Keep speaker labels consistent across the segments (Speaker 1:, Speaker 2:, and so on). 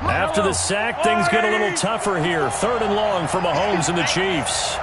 Speaker 1: After the sack, things get a little tougher here. 3rd and long for Mahomes and the Chiefs.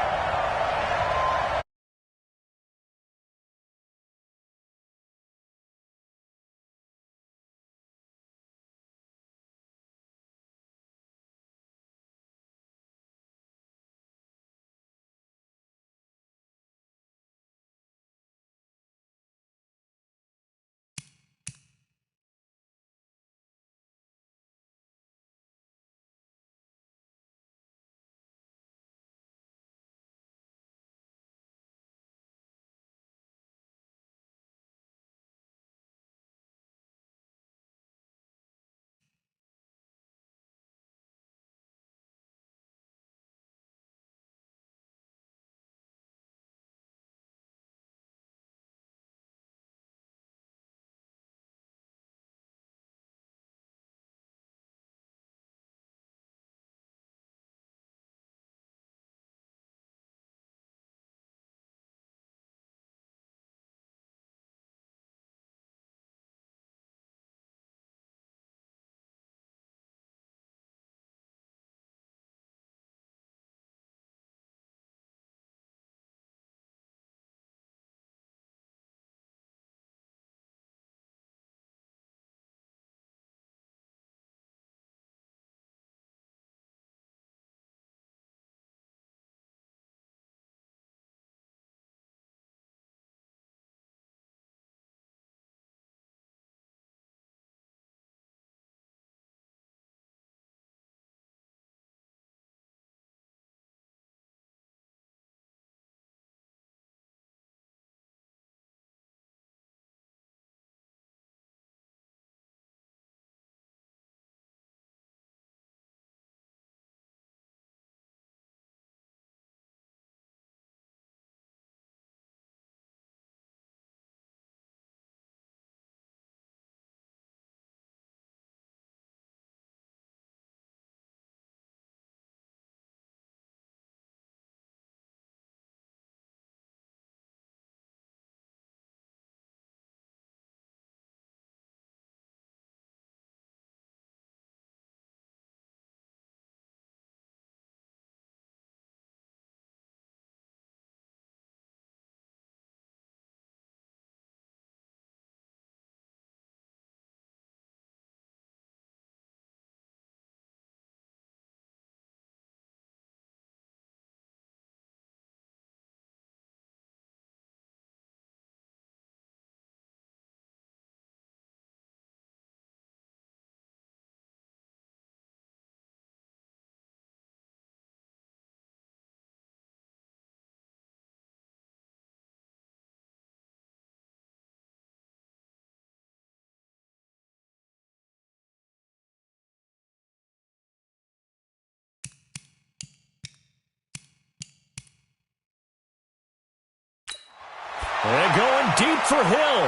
Speaker 1: And going deep for Hill.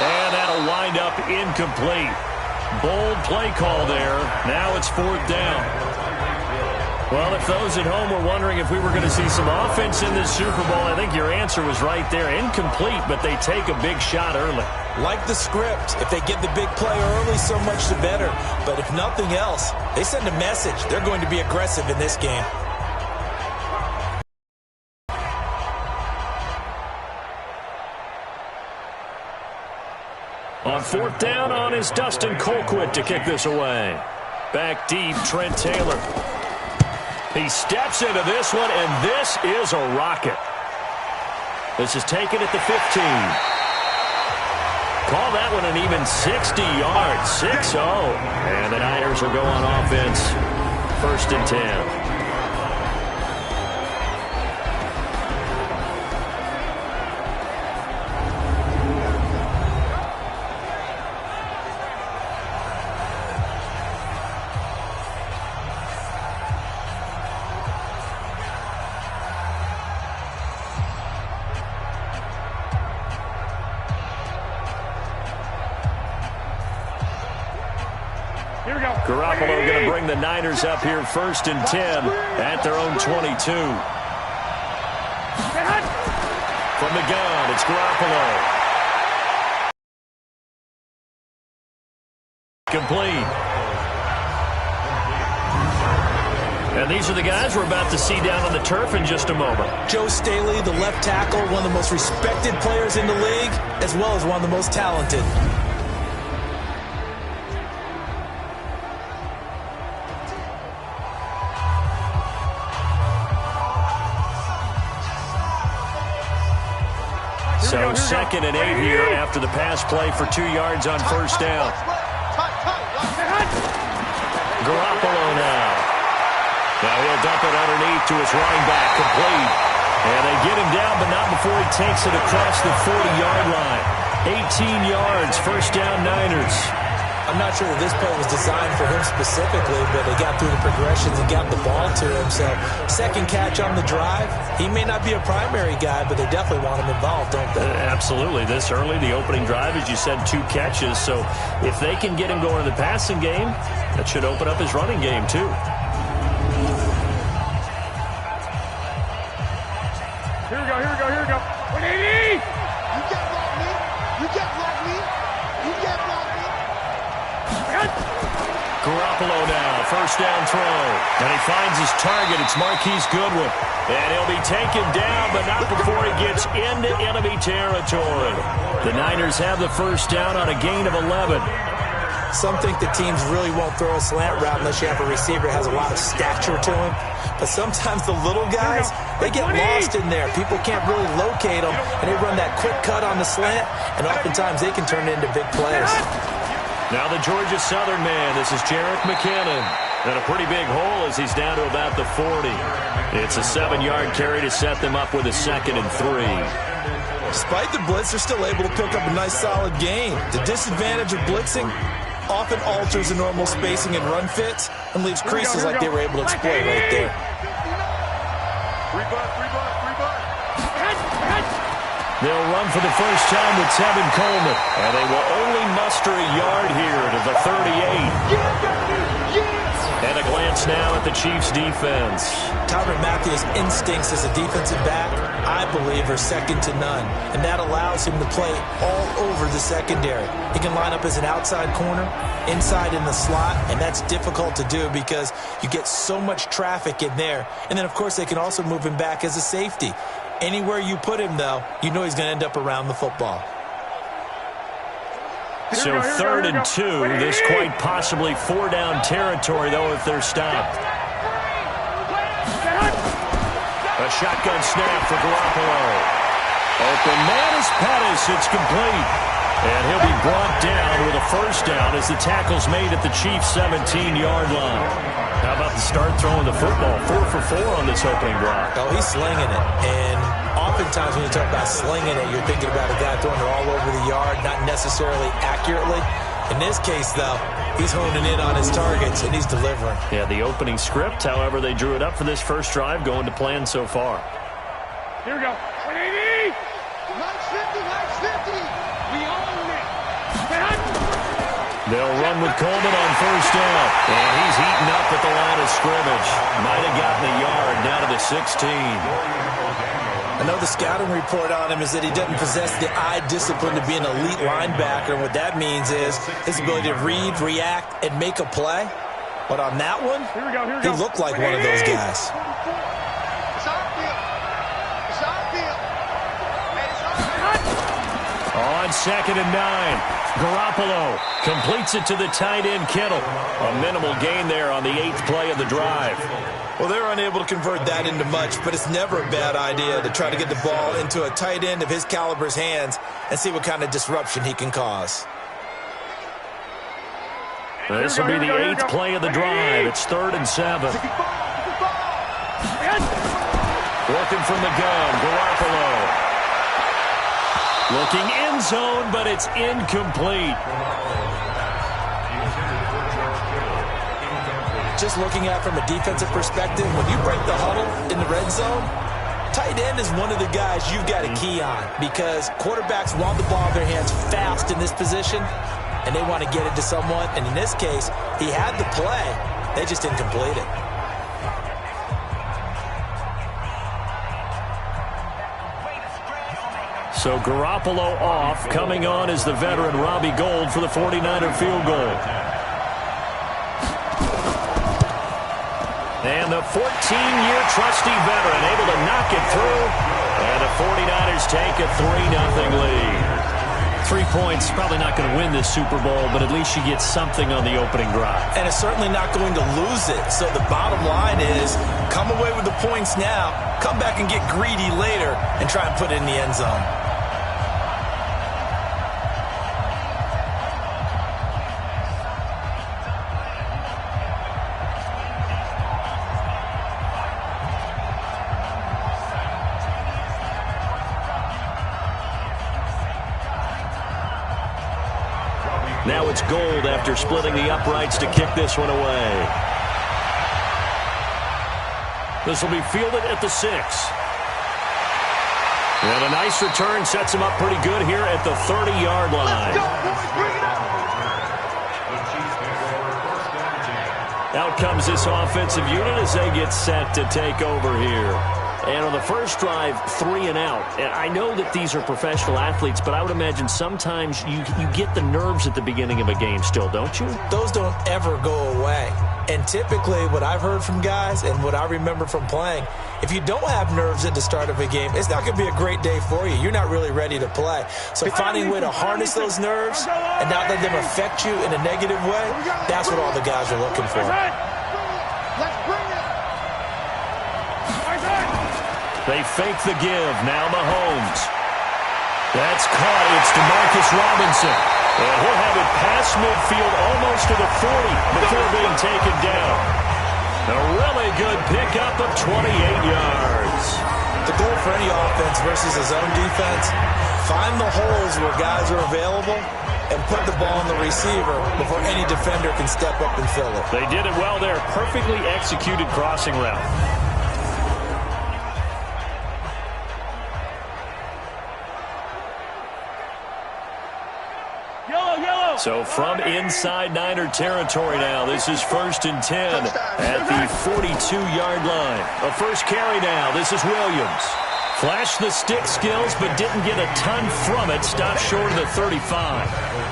Speaker 1: And that'll wind up incomplete. Bold play call there. Now it's 4th down. Well, if those at home were wondering if we were going to see some offense in this Super Bowl, I think your answer was right there. Incomplete, but they take a big shot early.
Speaker 2: Like the script. If they get the big play early, so much the better. But if nothing else, they send a message. They're going to be aggressive in this game.
Speaker 1: On 4th down on is Dustin Colquitt to kick this away. Back deep, Trent Taylor. He steps into this one, and this is a rocket. This is taken at the 15. Call that one an even 60 yards, 6-0. And the Niners will go on offense, 1st and 10. Garoppolo going to bring the Niners up here 1st and 10 at their own 22. From the gun, it's Garoppolo. Complete. And these are the guys we're about to see down on the turf in just a moment.
Speaker 2: Joe Staley, the left tackle, one of the most respected players in the league, as well as one of the most talented.
Speaker 1: So 2nd and 8 here after the pass play for 2 yards on first down. Garoppolo now. Now he'll dump it underneath to his running back, complete. And they get him down, but not before he takes it across the 40-yard line. 18 yards, first down Niners.
Speaker 2: I'm not sure that this play was designed for him specifically, but they got through the progressions and got the ball to him. So, second catch on the drive. He may not be a primary guy, but they definitely want him involved, don't they?
Speaker 1: Absolutely. This early, the opening drive, as you said, 2 catches. So, if they can get him going in the passing game, that should open up his running game, too.
Speaker 3: Here we go. 180! You can't block me. You can't block me. You can't block me.
Speaker 1: Garoppolo now, first down throw. And he finds his target. It's Marquise Goodwin. And he'll be taken down, but not before he gets into enemy territory. The Niners have the first down on a gain of 11.
Speaker 2: Some think the teams really won't throw a slant route unless you have a receiver that has a lot of stature to him. But sometimes the little guys, they get lost in there. People can't really locate them, and they run that quick cut on the slant, and oftentimes they can turn it into big plays.
Speaker 1: Now the Georgia Southern man, this is Jerick McKinnon. And a pretty big hole as he's down to about the 40. It's a 7-yard carry to set them up with a 2nd and 3.
Speaker 2: Despite the blitz, they're still able to pick up a nice solid gain. The disadvantage of blitzing often alters the normal spacing and run fits and leaves creases like they were able to exploit right there.
Speaker 1: They'll run for the first time with Tevin Coleman. And they will only muster a yard here to the 38. And a glance now at the Chiefs' defense.
Speaker 2: Tyrann Mathieu's instincts as a defensive back, I believe, are second to none. And that allows him to play all over the secondary. He can line up as an outside corner, inside in the slot, and that's difficult to do because you get so much traffic in there. And then, of course, they can also move him back as a safety. Anywhere you put him, though, you know he's going to end up around the football.
Speaker 1: So 3rd and 2, this quite possibly 4-down territory, though, if they're stopped. A shotgun snap for Garoppolo. Open man is Pettis. It's complete. And he'll be brought down with a first down as the tackle's made at the Chiefs' 17-yard line. How about the start throwing the football? 4 for 4 on this opening drive.
Speaker 2: Oh, he's slinging it. And oftentimes when you talk about slinging it, you're thinking about a guy throwing it all over the yard, not necessarily accurately. In this case, though, he's honing in on his targets, and he's delivering.
Speaker 1: Yeah, the opening script, however, they drew it up for this first drive, going to plan so far.
Speaker 3: Here we go. 180! Nice 50! We own it!
Speaker 1: They'll run with Coleman on first down. And he's eaten up at the line of scrimmage. Might have gotten a yard down to the 16.
Speaker 2: I know the scouting report on him is that he doesn't possess the eye discipline to be an elite linebacker. What that means is his ability to read, react, and make a play. But on that one, he looked like one of those guys.
Speaker 1: On 2nd and 9. Garoppolo completes it to the tight end, Kittle. A minimal gain there on the 8th play of the drive.
Speaker 2: Well, they're unable to convert that into much, but it's never a bad idea to try to get the ball into a tight end of his caliber's hands and see what kind of disruption he can cause.
Speaker 1: This will be the 8th play of the drive. It's 3rd and 7. Working from the gun, Garoppolo. Looking end zone, but it's incomplete.
Speaker 2: Just looking at it from a defensive perspective, when you break the huddle in the red zone, tight end is one of the guys you've got to key on because quarterbacks want the ball in their hands fast in this position, and they want to get it to someone. And in this case, he had the play. They just didn't complete it.
Speaker 1: So Garoppolo off. Coming on is the veteran Robbie Gould for the 49er field goal. And the 14-year trusty veteran able to knock it through. And the 49ers take a 3-0 lead. 3 points, probably not going to win this Super Bowl, but at least you get something on the opening drive.
Speaker 2: And it's certainly not going to lose it. So the bottom line is, come away with the points now, come back and get greedy later, and try and put it in the end zone.
Speaker 1: Now it's Gold after splitting the uprights to kick this one away. This will be fielded at the 6. And a nice return sets him up pretty good here at the 30-yard line. Out comes this offensive unit as they get set to take over here. And on the first drive, 3 and out. And I know that these are professional athletes, but I would imagine sometimes you get the nerves at the beginning of a game still, don't you?
Speaker 2: Those don't ever go away. And typically what I've heard from guys and what I remember from playing, if you don't have nerves at the start of a game, it's not going to be a great day for you. You're not really ready to play. So finding a way to harness those nerves and not let them affect you in a negative way, that's what all the guys are looking for.
Speaker 1: They fake the give. Now Mahomes. That's caught. It's DeMarcus Robinson. And he'll have it past midfield almost to the 40 before being taken down. A really good pickup of 28 yards.
Speaker 2: The goal for any offense versus a zone defense, find the holes where guys are available and put the ball on the receiver before any defender can step up and fill it.
Speaker 1: They did it well there. Perfectly executed crossing route. So from inside Niner territory now, this is 1st and 10 at the 42-yard line. A first carry now. This is Williams. Flashed the stick skills, but didn't get a ton from it. Stopped short of the 35.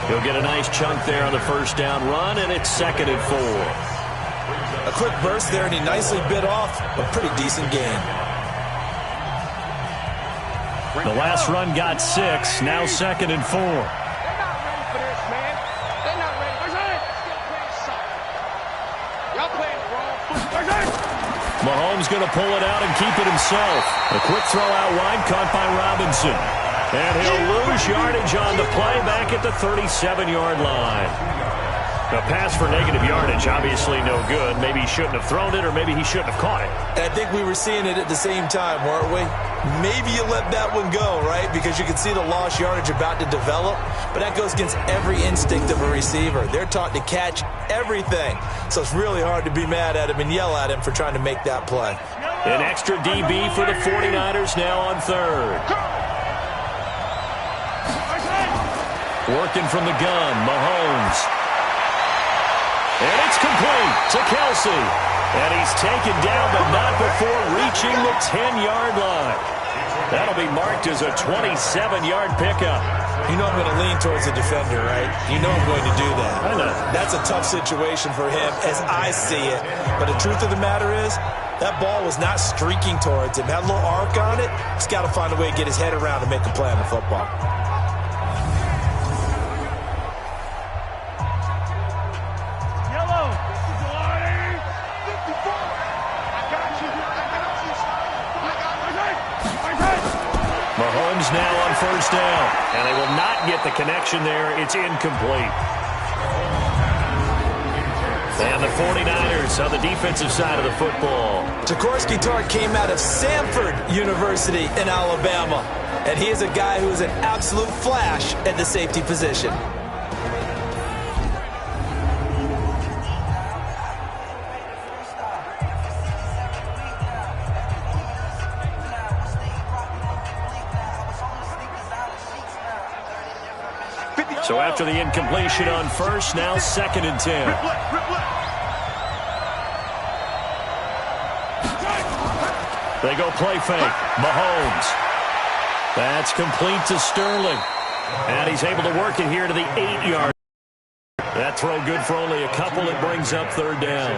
Speaker 1: He'll get a nice chunk there on the first down run, and it's 2nd and 4.
Speaker 2: A quick burst there, and he nicely bit off a pretty decent gain.
Speaker 1: The last run got 6. Now 2nd and 4. Mahomes going to pull it out and keep it himself. A quick throw out wide, caught by Robinson. And he'll lose yardage on the play back at the 37-yard line. A pass for negative yardage, obviously no good. Maybe he shouldn't have thrown it, or maybe he shouldn't have caught it.
Speaker 2: And I think we were seeing it at the same time, weren't we? Maybe you let that one go, right? Because you can see the lost yardage about to develop. But that goes against every instinct of a receiver. They're taught to catch everything. So it's really hard to be mad at him and yell at him for trying to make that play.
Speaker 1: An extra DB for the 49ers now on 3rd. Working from the gun, Mahomes. And it's complete to Kelsey. And he's taken down, but not before reaching the 10-yard line. That'll be marked as a 27-yard pickup.
Speaker 2: You know I'm going to lean towards the defender, right? You know I'm going to do that.
Speaker 1: I know.
Speaker 2: That's a tough situation for him as I see it. But the truth of the matter is, that ball was not streaking towards him. Had a little arc on it. He's got to find a way to get his head around and make a play on the football.
Speaker 1: Mahomes now on first down, and they will not get the connection there. It's incomplete. And the 49ers on the defensive side of the football.
Speaker 2: Jaworski Tartt came out of Samford University in Alabama, and he is a guy who is an absolute flash at the safety position.
Speaker 1: So after the incompletion on first, now 2nd and 10. They go play fake. Mahomes. That's complete to Sterling. And he's able to work it here to the 8-yard. That throw good for only a couple. It brings up third down.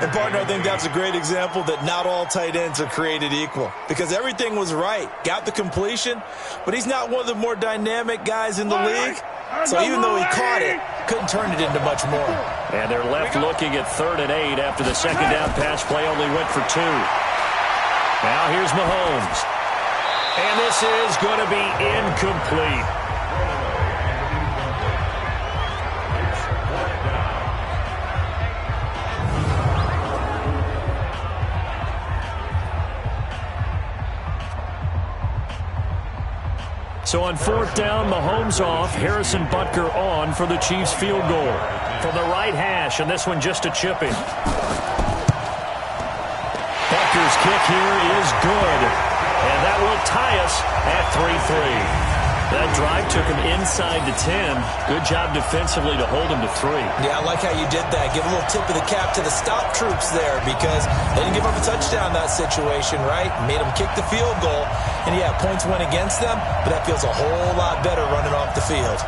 Speaker 2: And, partner, I think that's a great example that not all tight ends are created equal because everything was right. Got the completion, but he's not one of the more dynamic guys in the league. So even though he caught it, couldn't turn it into much more.
Speaker 1: And they're left looking at 3rd and 8 after the second down pass play only went for 2. Now here's Mahomes. And this is going to be incomplete. So on 4th down, Mahomes off, Harrison Butker on for the Chiefs field goal. From the right hash, and this one just a chip in. Butker's kick here is good. And that will tie us at 3-3. That drive took him inside the 10. Good job defensively to hold him to 3.
Speaker 2: Yeah, I like how you did that. Give a little tip of the cap to the stop troops there because they didn't give up a touchdown in that situation, right? Made them kick the field goal. And, yeah, points went against them, but that feels a whole lot better running off the field.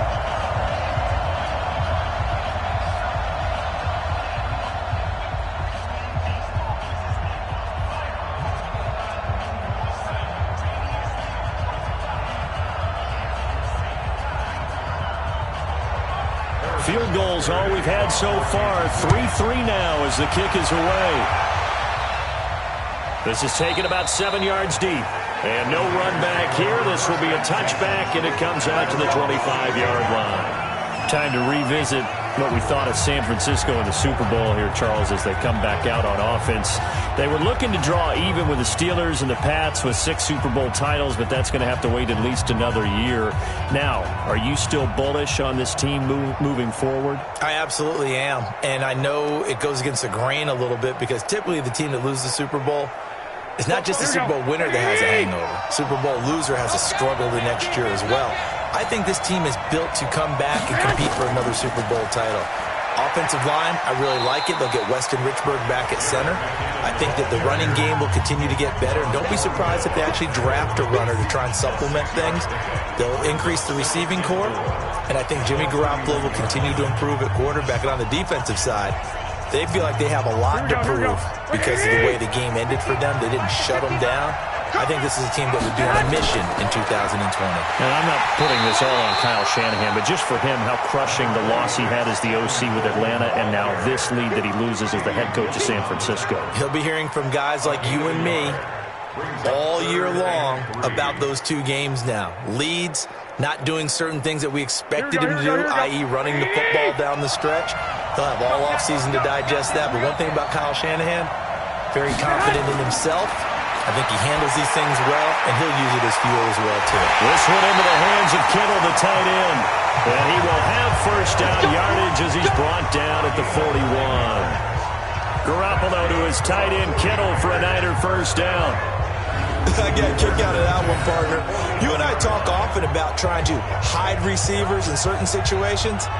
Speaker 1: Field goals all we've had so far. 3-3 now as the kick is away. This is taken about 7 yards deep. And no run back here. This will be a touchback, and it comes out to the 25-yard line. Time to revisit what we thought of San Francisco in the Super Bowl here, Charles, as they come back out on offense. They were looking to draw even with the Steelers and the Pats with 6 Super Bowl titles, but that's going to have to wait at least another year. Now, are you still bullish on this team moving forward?
Speaker 2: I absolutely am, and I know it goes against the grain a little bit because typically the team that loses the Super Bowl, it's not just the Super Bowl winner that has a hangover. Super Bowl loser has a struggle the next year as well. I think this team is built to come back and compete for another Super Bowl title. Offensive line, I really like it. They'll get Weston Richburg back at center. I think that the running game will continue to get better. And don't be surprised if they actually draft a runner to try and supplement things. They'll increase the receiving core. And I think Jimmy Garoppolo will continue to improve at quarterback. And on the defensive side, they feel like they have a lot to prove because of the way the game ended for them. They didn't shut them down. I think this is a team that would be on a mission in 2020.
Speaker 1: And I'm not putting this all on Kyle Shanahan, but just for him, how crushing the loss he had as the OC with Atlanta and now this lead that he loses as the head coach of San Francisco.
Speaker 2: He'll be hearing from guys like you and me all year long about those 2 games now. Leads, not doing certain things that we expected him to do, i.e. running the football down the stretch. He'll have all offseason to digest that. But one thing about Kyle Shanahan, very confident in himself. I think he handles these things well, and he'll use it as fuel as well, too.
Speaker 1: This one into the hands of Kittle, the tight end. And he will have first down yardage as he's brought down at the 41. Garoppolo to his tight end, Kittle, for a Niner first down.
Speaker 2: I got a kick out of that one, partner. You and I talk often about trying to hide receivers in certain situations,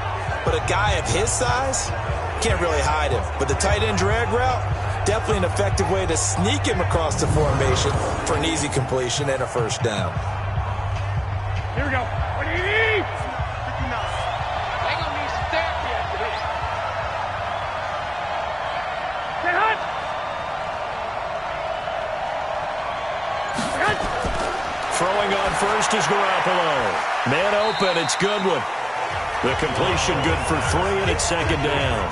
Speaker 2: but a guy of his size can't really hide him. But the tight end drag route, definitely an effective way to sneak him across the formation for an easy completion and a first down.
Speaker 3: Here we go. What do you need? They gonna need some therapy after this. Get hot.
Speaker 1: Throwing on first is Garoppolo. Man open, it's Goodwin. The completion good for 3, and it's second down.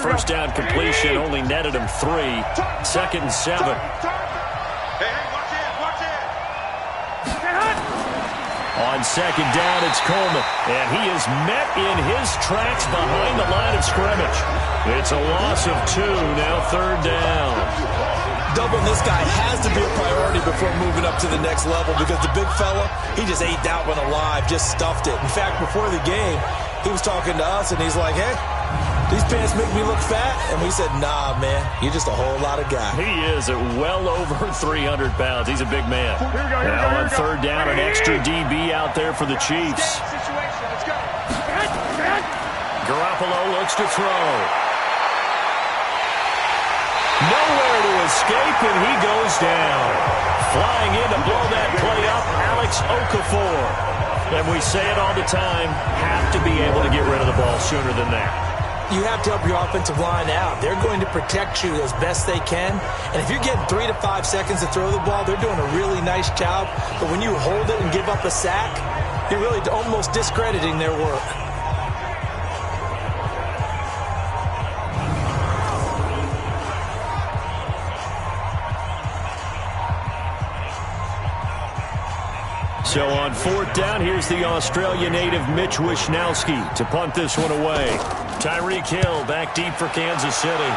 Speaker 1: First down completion only netted him 3. 2nd and 7. On second down, it's Coleman. And he is met in his tracks behind the line of scrimmage. It's a loss of 2, now 3rd down.
Speaker 2: Doubling this guy has to be a priority before moving up to the next level because the big fella, he just ate that one alive, just stuffed it. In fact, before the game, he was talking to us, and he's like, hey, these pants make me look fat. And we said, nah, man, you're just a whole lot of guy.
Speaker 1: He is at well over 300 pounds. He's a big man. Now on 3rd down, an extra DB out there for the Chiefs. Garoppolo looks to throw. escape, and he goes down. Flying in to blow that play up, Alex Okafor. And we say it all the time, have to be able to get rid of the ball sooner than that.
Speaker 2: You have to help your offensive line out. They're going to protect you as best they can. And if you're getting 3 to 5 seconds to throw the ball, they're doing a really nice job. But when you hold it and give up a sack, you're really almost discrediting their work.
Speaker 1: So on 4th down, here's the Australia native Mitch Wishnowsky to punt this one away. Tyreek Hill back deep for Kansas City.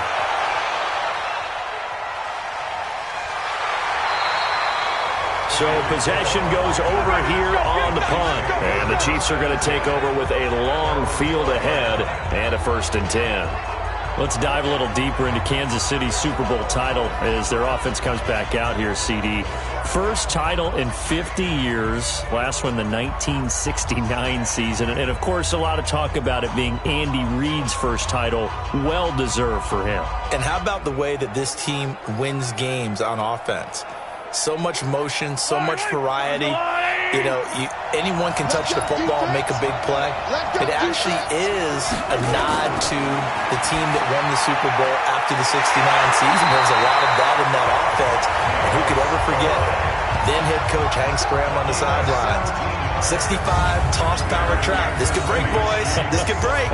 Speaker 1: So possession goes over here on the punt. And the Chiefs are going to take over with a long field ahead and a 1st and 10. Let's dive a little deeper into Kansas City's Super Bowl title as their offense comes back out here, CD. First title in 50 years. Last one, the 1969 season. And, of course, a lot of talk about it being Andy Reid's first title. Well-deserved for him.
Speaker 2: And how about the way that this team wins games on offense? So much motion, so much variety. You know, anyone can touch the football and make a big play. It actually is a nod to the team that won the Super Bowl after the 69 season. There's a lot of that in that offense. And who could ever forget then head coach Hank Stram on the sidelines. 65, toss power trap. This could break, boys. This could break.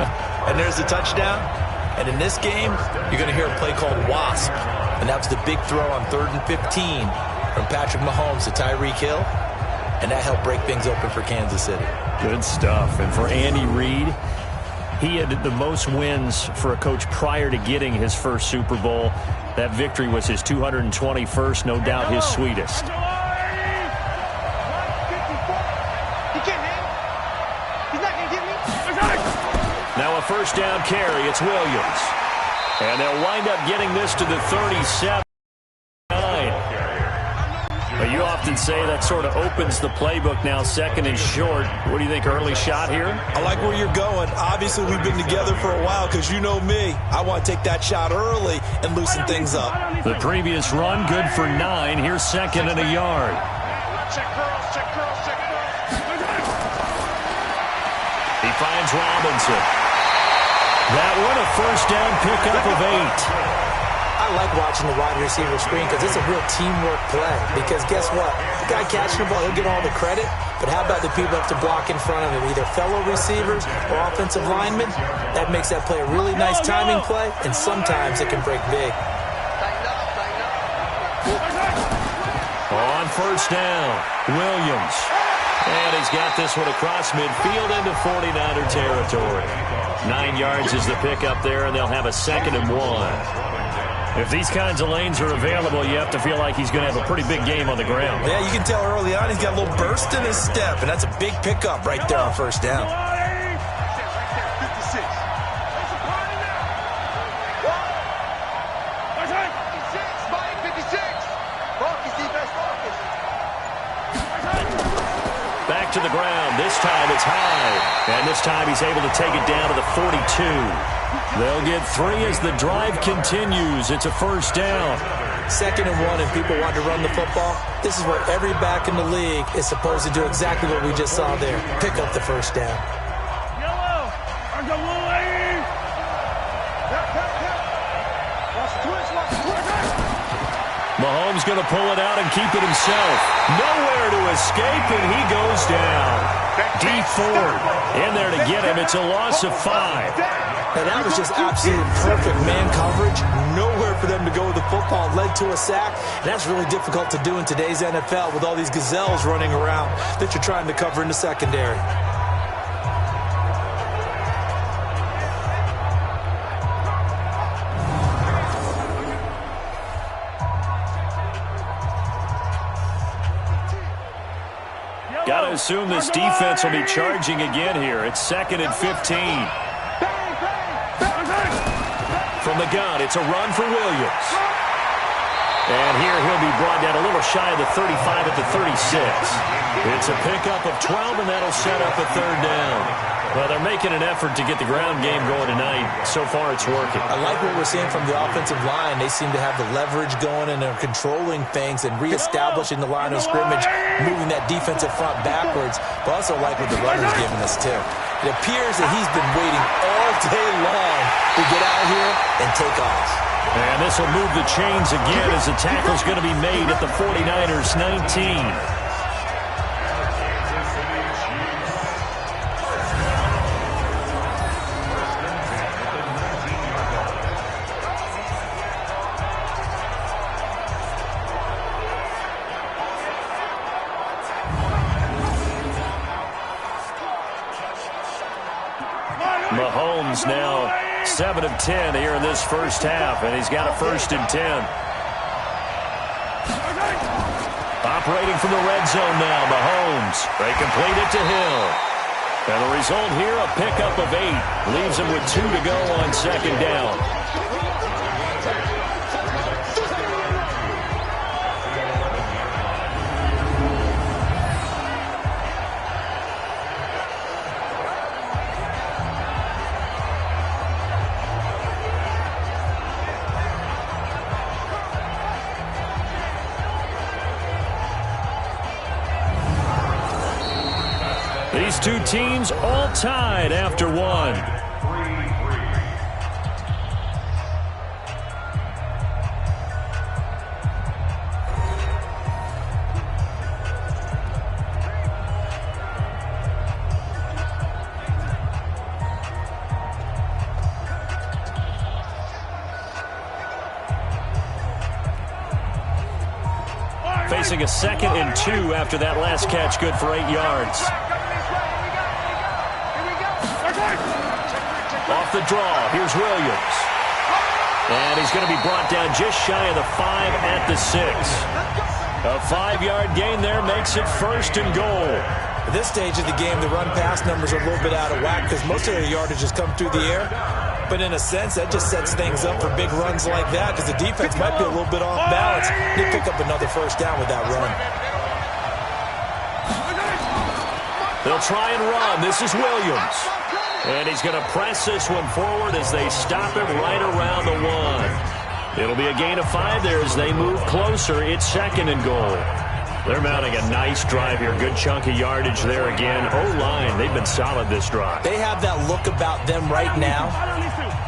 Speaker 2: And there's the touchdown. And in this game, you're going to hear a play called Wasp. And that was the big throw on 3rd and 15 from Patrick Mahomes to Tyreek Hill. And that helped break things open for Kansas City.
Speaker 1: Good stuff. And for Andy Reid, he had the most wins for a coach prior to getting his first Super Bowl. That victory was his 221st, no doubt his sweetest. Now a 1st down carry. It's Williams. And they'll wind up getting this to the 37. But you often say that sort of opens the playbook now, 2nd and short. What do you think, early shot here?
Speaker 2: I like where you're going. Obviously, we've been together for a while because you know me. I want to take that shot early and loosen things up.
Speaker 1: The previous run, good for 9. Here's 2nd and a yard. He finds Robinson. That one, a 1st down pickup of 8.
Speaker 2: I like watching the wide receiver screen because it's a real teamwork play. Because guess what? The guy catching the ball, he'll get all the credit. But how about the people who have to block in front of him, either fellow receivers or offensive linemen? That makes that play a really nice timing play, and sometimes it can break big.
Speaker 1: On 1st down, Williams. And he's got this one across midfield into 49er territory. 9 yards is the pickup there, and they'll have a 2nd and 1. If these kinds of lanes are available, you have to feel like he's going to have a pretty big game on the ground.
Speaker 2: Yeah, you can tell early on he's got a little burst in his step, and that's a big pickup right there on 1st down.
Speaker 1: Back to the ground. This time it's high. And this time he's able to take it down to the 42. They'll get 3 as the drive continues. It's a 1st down.
Speaker 2: 2nd and 1, and people want to run the football. This is where every back in the league is supposed to do exactly what we just saw there. Pick up the 1st down.
Speaker 1: Mahomes going to pull it out and keep it himself. Nowhere to escape, and he goes down. Deep Ford in there to get him. It's a loss of 5.
Speaker 2: And that was just absolute perfect man coverage. Nowhere for them to go with the football. Led to a sack. And that's really difficult to do in today's NFL with all these gazelles running around that you're trying to cover in the secondary.
Speaker 1: Got to assume this defense will be charging again here. It's 2nd and 15. From the gun, it's a run for Williams. And here he'll be brought down a little shy of the 35 at the 36. It's a pickup of 12, and that'll set up a third down. Well, they're making an effort to get the ground game going tonight. So far, it's working.
Speaker 2: I like what we're seeing from the offensive line. They seem to have the leverage going, and they're controlling things and reestablishing the line of scrimmage, moving that defensive front backwards. But I also like what the runner's giving us, too. It appears that he's been waiting all day long to get out here and take off.
Speaker 1: And this will move the chains again as the tackle's going to be made at the 49ers 19. Mahomes now 7 of 10 here in this first half, and he's got a 1st and 10. Operating from the red zone now, Mahomes. They complete it to Hill. And the result here, a pickup of 8. Leaves him with 2 to go on 2nd down. These two teams all tied after one. Facing a 2nd and 2 after that last catch, good for 8 yards. Off the draw, here's Williams. And he's going to be brought down just shy of the 5 at the 6. A 5-yard gain there makes it 1st and goal.
Speaker 2: At this stage of the game, the run-pass numbers are a little bit out of whack because most of their yardage has come through the air. But in a sense, that just sets things up for big runs like that because the defense might be a little bit off balance. They pick up another 1st down with that run.
Speaker 1: They'll try and run. This is Williams. And he's going to press this one forward as they stop it right around the 1. It'll be a gain of 5 there as they move closer. It's 2nd and goal. They're mounting a nice drive here. Good chunk of yardage there again. O-line, they've been solid this drive.
Speaker 2: They have that look about them right now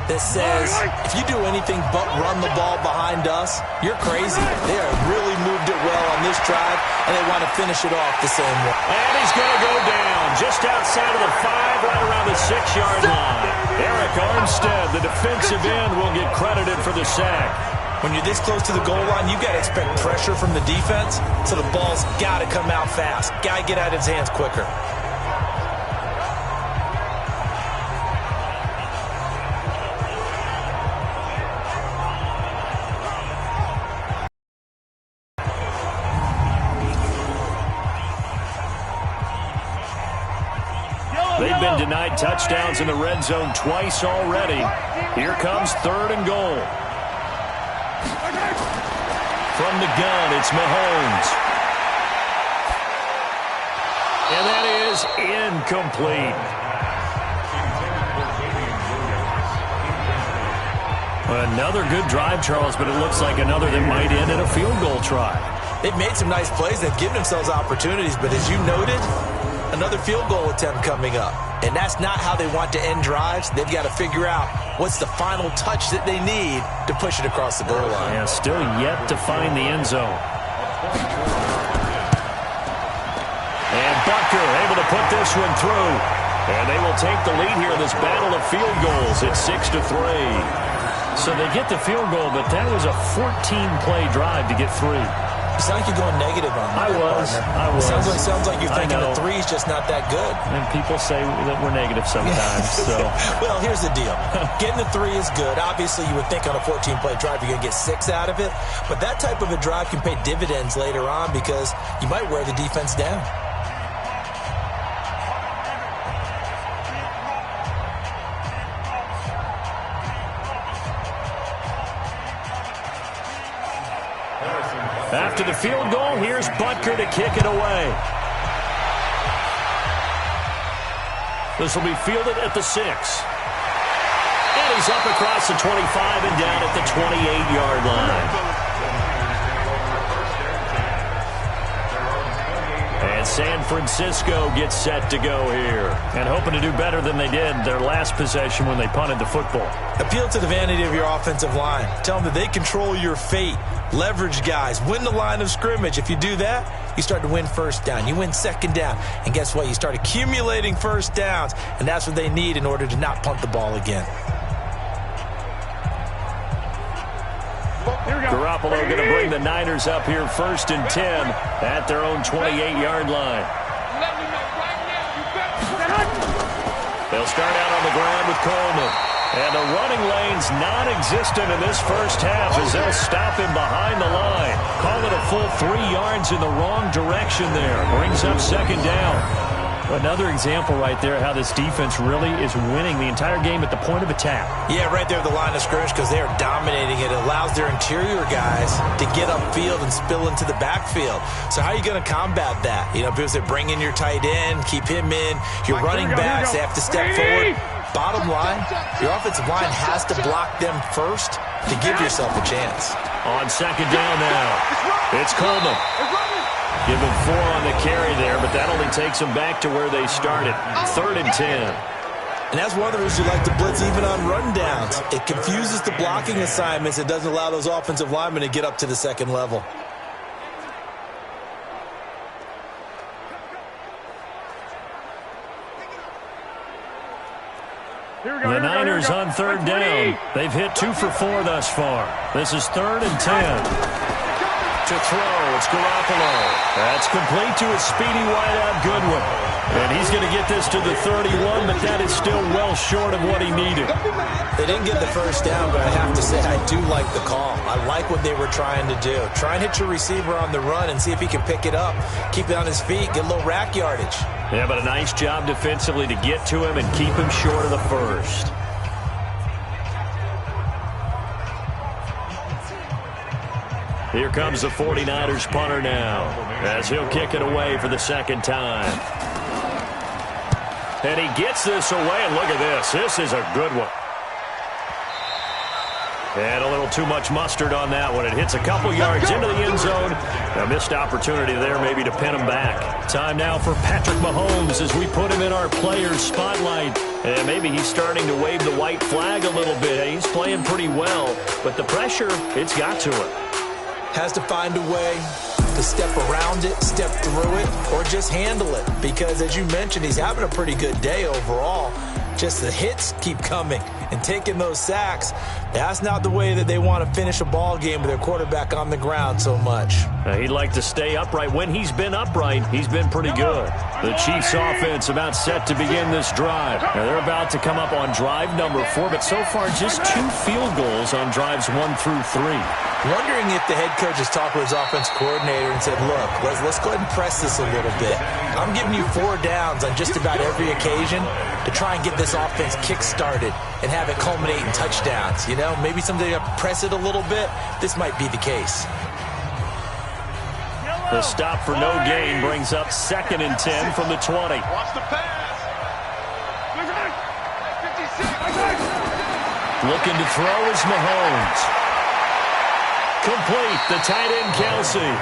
Speaker 2: that says, if you do anything but run the ball behind us, you're crazy. They have really moved it well on this drive, and they want to finish it off the same way.
Speaker 1: And he's going to go down just outside of the 5, right around the 6-yard line. Eric Armstead, the defensive end, will get credited for the sack.
Speaker 2: When you're this close to the goal line, you've got to expect pressure from the defense, so the ball's got to come out fast. Got to get out of his hands quicker.
Speaker 1: They've been denied touchdowns in the red zone twice already. Here comes 3rd and goal. From the gun, it's Mahomes. And that is incomplete. Another good drive, Charles, but it looks like another that might end in a field goal try.
Speaker 2: They've made some nice plays. They've given themselves opportunities, but as you noted, another field goal attempt coming up. And that's not how they want to end drives. They've got to figure out what's the final touch that they need to push it across the goal line.
Speaker 1: Yeah, still yet to find the end zone. And Bucker able to put this one through. And they will take the lead here in this battle of field goals. It's 6-3. So they get the field goal, but that was a 14-play drive to get 3.
Speaker 2: You sound like you're going negative on that.
Speaker 1: I was.
Speaker 2: Sounds like you're thinking the 3 is just not that good.
Speaker 1: And people say that we're negative sometimes. So,
Speaker 2: well, here's the deal. Getting the 3 is good. Obviously, you would think on a 14-play drive you're going to get 6 out of it. But that type of a drive can pay dividends later on because you might wear the defense down.
Speaker 1: After the field goal, here's Butker to kick it away. This will be fielded at the 6. And he's up across the 25 and down at the 28-yard line. And San Francisco gets set to go here. And hoping to do better than they did their last possession when they punted the football.
Speaker 2: Appeal to the vanity of your offensive line. Tell them that they control your fate. Leverage guys. Win the line of scrimmage. If you do that, you start to win first down. You win second down. And guess what? You start accumulating first downs. And that's what they need in order to not punt the ball again.
Speaker 1: Garoppolo going to bring the Niners up here 1st and 10 at their own 28-yard line. They'll start out on the ground with Coleman. And the running lane's non-existent in this first half as they'll stop him behind the line. Call it a full 3 yards in the wrong direction there. Brings up 2nd down. Another example right there how this defense really is winning the entire game at the point of attack. Yeah, right there at the line of scrimmage because they are dominating it. It allows their interior guys to get upfield and spill into the backfield. So how are you going to combat that? You know, because they bring in your tight end, keep him in. Your running backs, they have to step forward. Bottom line, your offensive line has to block them first to give yourself a chance. On 2nd down now, it's Coleman. Give him 4 on the carry there, but that only takes them back to where they started. 3rd and 10.
Speaker 2: And that's one of the reasons you like to blitz even on rundowns. It confuses the blocking assignments. It doesn't allow those offensive linemen to get up to the 2nd level.
Speaker 1: The Niners on 3rd down. They've hit 2 for 4 thus far. This is 3rd and 10. To throw, it's Garoppolo. That's complete to his speedy wideout Goodwin. And he's going to get this to the 31, but that is still well short of what he needed.
Speaker 2: They didn't get the first down, but I have to say I do like the call. I like what they were trying to do. Try and hit your receiver on the run and see if he can pick it up. Keep it on his feet, get a little rack yardage.
Speaker 1: Yeah, but a nice job defensively to get to him and keep him short of the first. Here comes the 49ers punter now as he'll kick it away for the 2nd time. And he gets this away, and look at this. This is a good one. And a little too much mustard on that one. It hits a couple yards into the end zone. A missed opportunity there maybe to pin him back. Time now for Patrick Mahomes as we put him in our players' spotlight. And maybe he's starting to wave the white flag a little bit. He's playing pretty well, but the pressure, it's got to him.
Speaker 2: Has to find a way to step around it, step through it, or just handle it. Because, as you mentioned, he's having a pretty good day overall. Just the hits keep coming and taking those sacks. That's not the way that they want to finish a ball game with their quarterback on the ground so much.
Speaker 1: He'd like to stay upright. When he's been upright, he's been pretty good. The Chiefs offense about set to begin this drive. Now they're about to come up on drive number 4, but so far just 2 field goals on drives 1 through 3.
Speaker 2: Wondering if the head coach has talked with his offense coordinator and said, look, let's go ahead and press this a little bit. I'm giving you 4 downs on just about every occasion to try and get this offense kick-started and have it culminate in touchdowns. You know, maybe someday you press it a little bit. This might be the case.
Speaker 1: The stop for no gain brings up 2nd and 10 from the 20.
Speaker 3: Watch the pass.
Speaker 1: Looking to throw is Mahomes. Complete, the tight end Kelsey.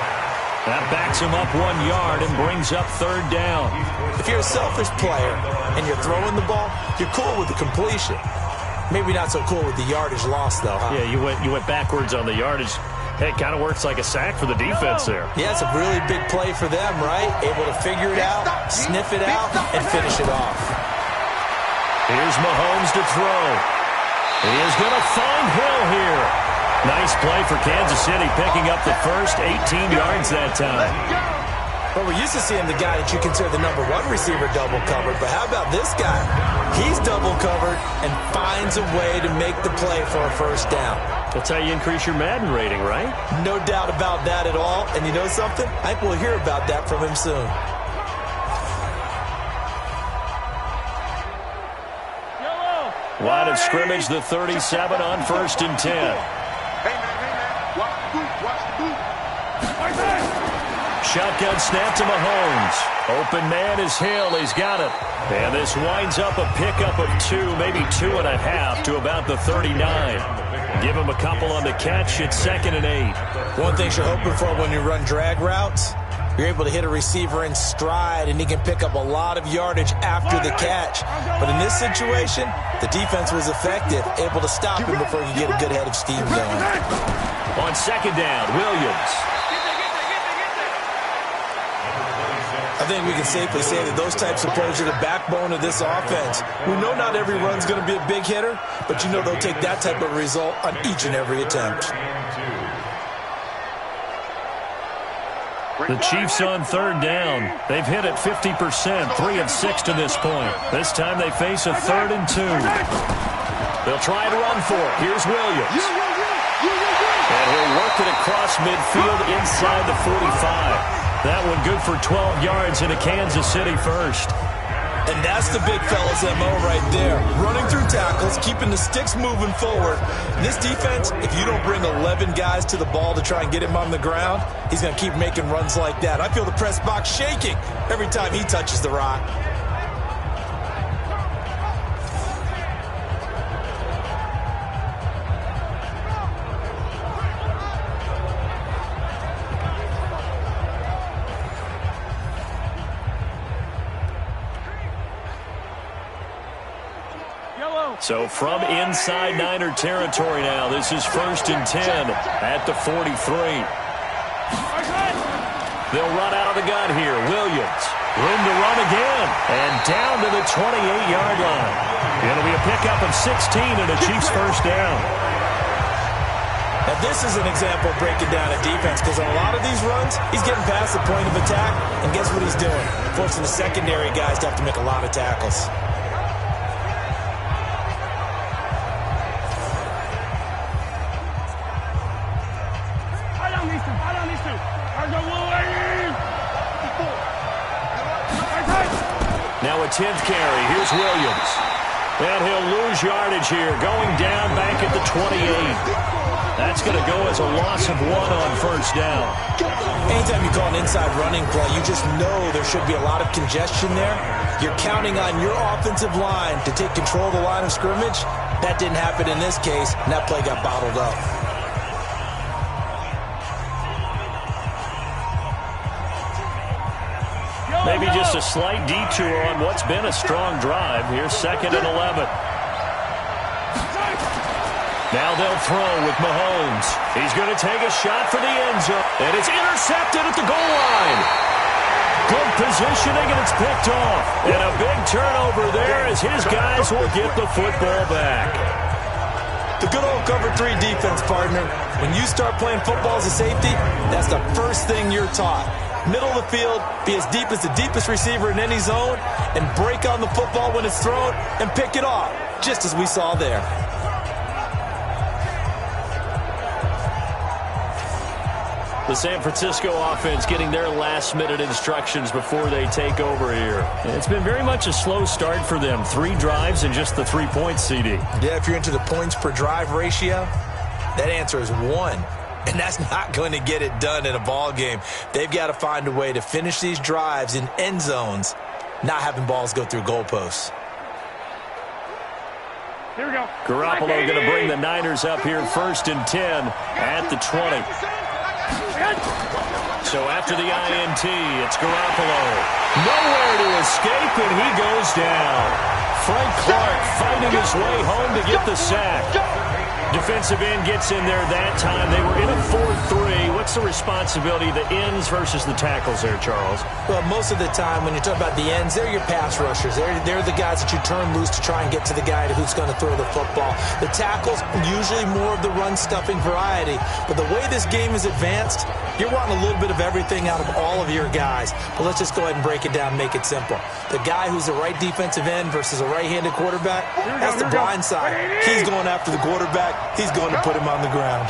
Speaker 1: That backs him up 1 yard and brings up 3rd down.
Speaker 2: If you're a selfish player and you're throwing the ball, you're cool with the completion. Maybe not so cool with the yardage loss, though, huh?
Speaker 1: Yeah, you went backwards on the yardage. Hey, it kind of works like a sack for the defense there.
Speaker 2: Yeah, it's a really big play for them, right? Able to figure it out, sniff it out, and finish it off.
Speaker 1: Here's Mahomes to throw. He is going to find Hill here. Nice play for Kansas City, picking up the first 18 yards that time.
Speaker 2: Well, we're used to seeing the guy that you consider the number 1 receiver double covered, but how about this guy? He's double covered and finds a way to make the play for a first down.
Speaker 1: That's how you increase your Madden rating, right?
Speaker 2: No doubt about that at all. And you know something? I think we'll hear about that from him soon.
Speaker 1: Line of scrimmage, the 37 on 1st and 10.
Speaker 3: Hey, man. Watch the boot.
Speaker 1: Shotgun snap to Mahomes. Open man is Hill. He's got it. And this winds up a pickup of 2, maybe 2.5 to about the 39. Give him a couple on the catch. It's 2nd and 8.
Speaker 2: One thing you're hoping for when you run drag routes, you're able to hit a receiver in stride, and he can pick up a lot of yardage after the catch. But in this situation, the defense was effective, able to stop him before he could get a good head of steam going.
Speaker 1: On 2nd down, Williams.
Speaker 2: I think we can safely say that those types of plays are the backbone of this offense. We know not every run's going to be a big hitter, but you know they'll take that type of result on each and every attempt.
Speaker 1: The Chiefs on 3rd down. They've hit it 50%, 3 of 6 to this point. This time they face a 3rd and 2. They'll try to run for it. Here's Williams. And he'll work it across midfield inside the 45. That one good for 12 yards into Kansas City first.
Speaker 2: And that's the big fella's MO right there. Running through tackles, keeping the sticks moving forward. And this defense, if you don't bring 11 guys to the ball to try and get him on the ground, he's going to keep making runs like that. I feel the press box shaking every time he touches the rock.
Speaker 1: So from inside Niner territory now, this is 1st and 10 at the 43. They'll run out of the gun here. Williams, room to run again, and down to the 28-yard line. It'll be a pickup of 16 and a Chiefs first down.
Speaker 2: Now this is an example of breaking down a defense, because on a lot of these runs, he's getting past the point of attack, and guess what he's doing? Forcing the secondary guys to have to make a lot of tackles.
Speaker 1: Now a 10th carry. Here's Williams. And he'll lose yardage here, going down back at the 28. That's going to go as a loss of 1 on first down.
Speaker 2: Anytime you call an inside running play, you just know there should be a lot of congestion there. You're counting on your offensive line to take control of the line of scrimmage. That didn't happen in this case, and that play got bottled up.
Speaker 1: Maybe just a slight detour on what's been a strong drive. Here's 2nd and 11. Now they'll throw with Mahomes. He's going to take a shot for the end zone. And it's intercepted at the goal line. Good positioning, and it's picked off. And a big turnover there as his guys will get the football back.
Speaker 2: The good old cover 3 defense, partner. When you start playing football as a safety, that's the first thing you're taught. Middle of the field, be as deep as the deepest receiver in any zone, and break on the football when it's thrown and pick it off, just as we saw there.
Speaker 1: The San Francisco offense getting their last-minute instructions before they take over here. It's been very much a slow start for them. 3 drives and just the 3 points, CD.
Speaker 2: Yeah, if you're into the points per drive ratio, that answer is 1. And that's not going to get it done in a ball game. They've got to find a way to finish these drives in end zones, not having balls go through goalposts.
Speaker 3: Here we go.
Speaker 1: Garoppolo going to bring the Niners up here 1st and 10 at the 20. So after the INT, it's Garoppolo. Nowhere to escape, and he goes down. Frank Clark fighting his way home to get the sack. Defensive end gets in there that time. They were in a 4-3. What's the responsibility of the ends versus the tackles there, Charles?
Speaker 2: Well, most of the time when you talk about the ends, they're your pass rushers. They're the guys that you turn loose to try and get to the guy who's going to throw the football. The tackles, usually more of the run-stuffing variety. But the way this game is advanced, you're wanting a little bit of everything out of all of your guys. But let's just go ahead and break it down and make it simple. The guy who's the right defensive end versus a right-handed quarterback, that's the blind side. He's going after the quarterback. He's going to put him on the ground.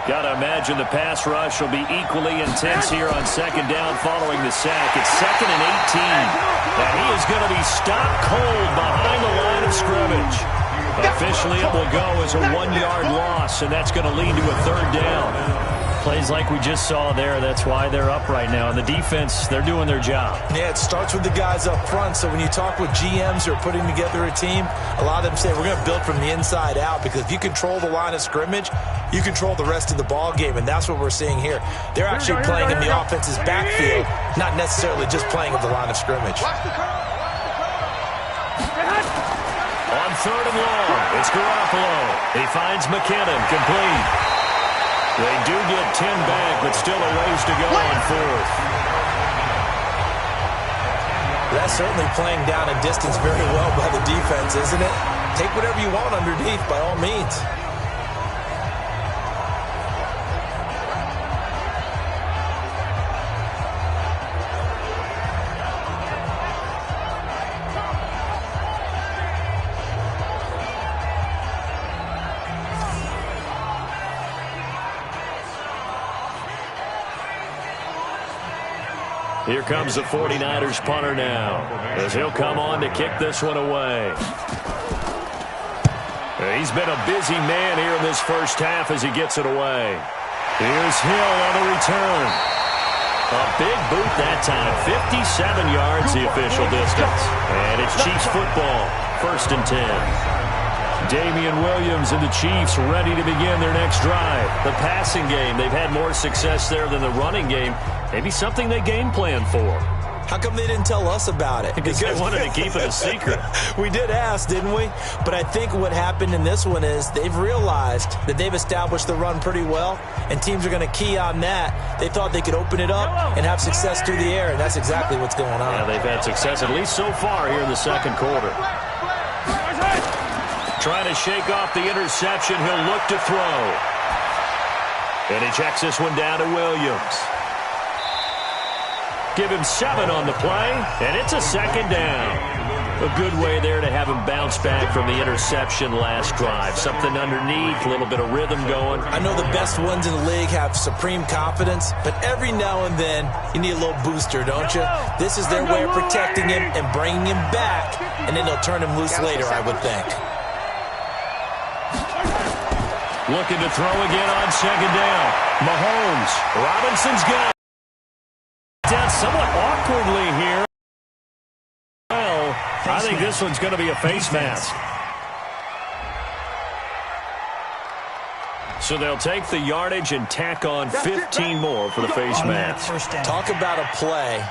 Speaker 1: Got to imagine the pass rush will be equally intense here on 2nd down following the sack. It's 2nd and 18. And he is going to be stopped cold behind the line of scrimmage. Officially, it will go as a 1-yard loss, and that's going to lead to a 3rd down. Plays like we just saw there, that's why they're up right now. And the defense, they're doing their job.
Speaker 2: Yeah, it starts with the guys up front. So when you talk with GMs who are putting together a team, a lot of them say we're going to build from the inside out, because if you control the line of scrimmage, you control the rest of the ball game, and that's what we're seeing here. They're actually playing in the offense's backfield, not necessarily just playing at the line of scrimmage.
Speaker 1: On 3rd and long, it's Garoppolo. He finds McKinnon, complete. They do get 10 back, but still a ways to go on 4th.
Speaker 2: That's certainly playing down a distance very well by the defense, isn't it? Take whatever you want underneath, by all means.
Speaker 1: Here comes the 49ers punter now, as he'll come on to kick this one away. He's been a busy man here in this first half as he gets it away. Here's Hill on the return. A big boot that time, 57 yards the official distance. And it's Chiefs football, 1st and 10. Damian Williams and the Chiefs ready to begin their next drive. The passing game, they've had more success there than the running game. Maybe something they game plan for.
Speaker 2: How come they didn't tell us about it?
Speaker 1: Because they wanted to keep it a secret.
Speaker 2: We did ask, didn't we? But I think what happened in this one is they've realized that they've established the run pretty well, and teams are going to key on that. They thought they could open it up and have success through the air, and that's exactly what's going on.
Speaker 1: Yeah, they've had success at least so far here in the second quarter. Trying to shake off the interception. He'll look to throw. And he checks this one down to Williams. Give him 7 on the play, and it's a 2nd down. A good way there to have him bounce back from the interception last drive. Something underneath, a little bit of rhythm going.
Speaker 2: I know the best ones in the league have supreme confidence, but every now and then you need a little booster, don't you? This is their way of protecting him and bringing him back, and then they'll turn him loose later, I would think.
Speaker 1: Looking to throw again on 2nd down. Mahomes. Robinson's got down somewhat awkwardly here. Well, I think this one's going to be a face mask. So they'll take the yardage and tack on 15 more for the face mask.
Speaker 2: Talk about a play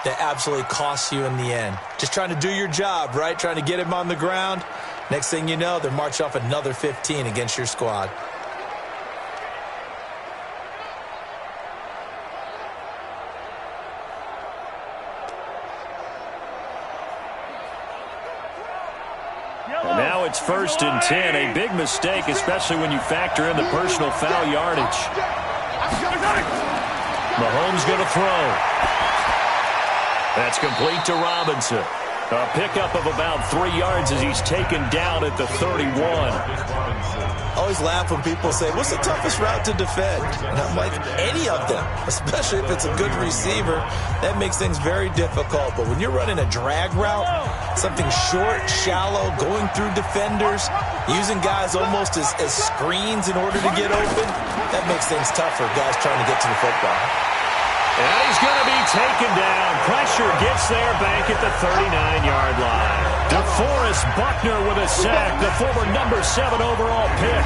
Speaker 2: that absolutely costs you in the end. Just trying to do your job, right? Trying to get him on the ground. Next thing you know, they're marching off another 15 against your squad.
Speaker 1: And now it's 1st and 10. A big mistake, especially when you factor in the personal foul yardage. Mahomes going to throw. That's complete to Robinson. A pickup of about 3 yards as he's taken down at the 31.
Speaker 2: I always laugh when people say, what's the toughest route to defend? And I'm like, any of them, especially if it's a good receiver. That makes things very difficult. But when you're running a drag route, something short, shallow, going through defenders, using guys almost as screens in order to get open, that makes things tough for guys trying to get to the football.
Speaker 1: And he's going to be taken down. Pressure gets there back at the 39-yard line. DeForest Buckner with a sack, the former number 7 overall pick.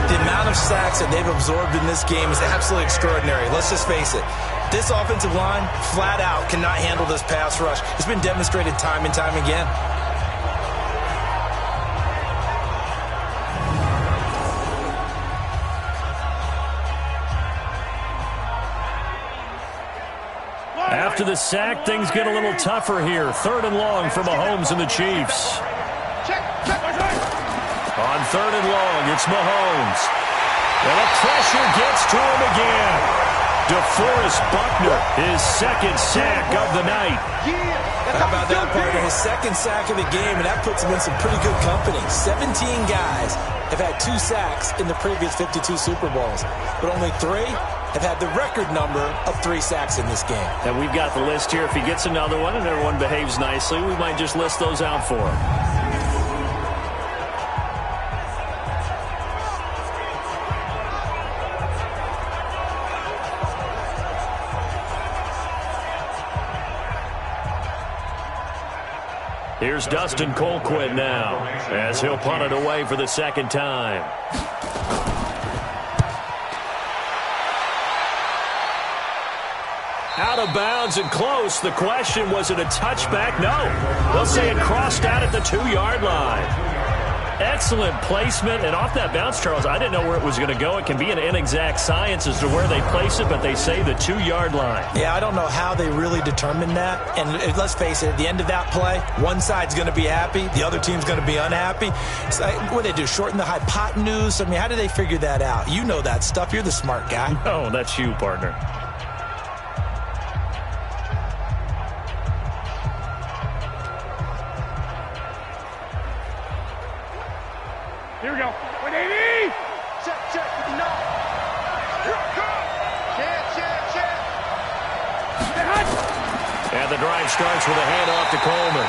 Speaker 2: The amount of sacks that they've absorbed in this game is absolutely extraordinary. Let's just face it. This offensive line, flat out, cannot handle this pass rush. It's been demonstrated time and time again.
Speaker 1: After the sack, things get a little tougher here. 3rd and long for Mahomes and the Chiefs. On 3rd and long, it's Mahomes. And the pressure gets to him again. DeForest Buckner, his 2nd sack of the night.
Speaker 2: How about that, partner? His 2nd sack of the game, and that puts him in some pretty good company. 17 guys have had 2 sacks in the previous 52 Super Bowls, but only 3 have had the record number of 3 sacks in this game.
Speaker 1: And we've got the list here. If he gets another one and everyone behaves nicely, we might just list those out for him. Here's Dustin Colquitt now as he'll punt it away for the second time. Out of bounds and close. The question, was it a touchback? No. They'll say it crossed out at the 2-yard line. Excellent placement, and off that bounce, Charles, I didn't know where it was going to go. It can be an inexact science as to where they place it, but they say the 2-yard line. Yeah, I don't know how they really determined that. And let's face it, at the end of that play, one side's going to be happy, the other team's going to be unhappy. It's like, what do they do, shorten the hypotenuse? I mean, how do they figure that out? You know that stuff. You're the smart guy. No, that's you, partner.
Speaker 3: Here we go. 180! Check. No. Here we go. Check.
Speaker 1: And the drive starts with a handoff to Coleman.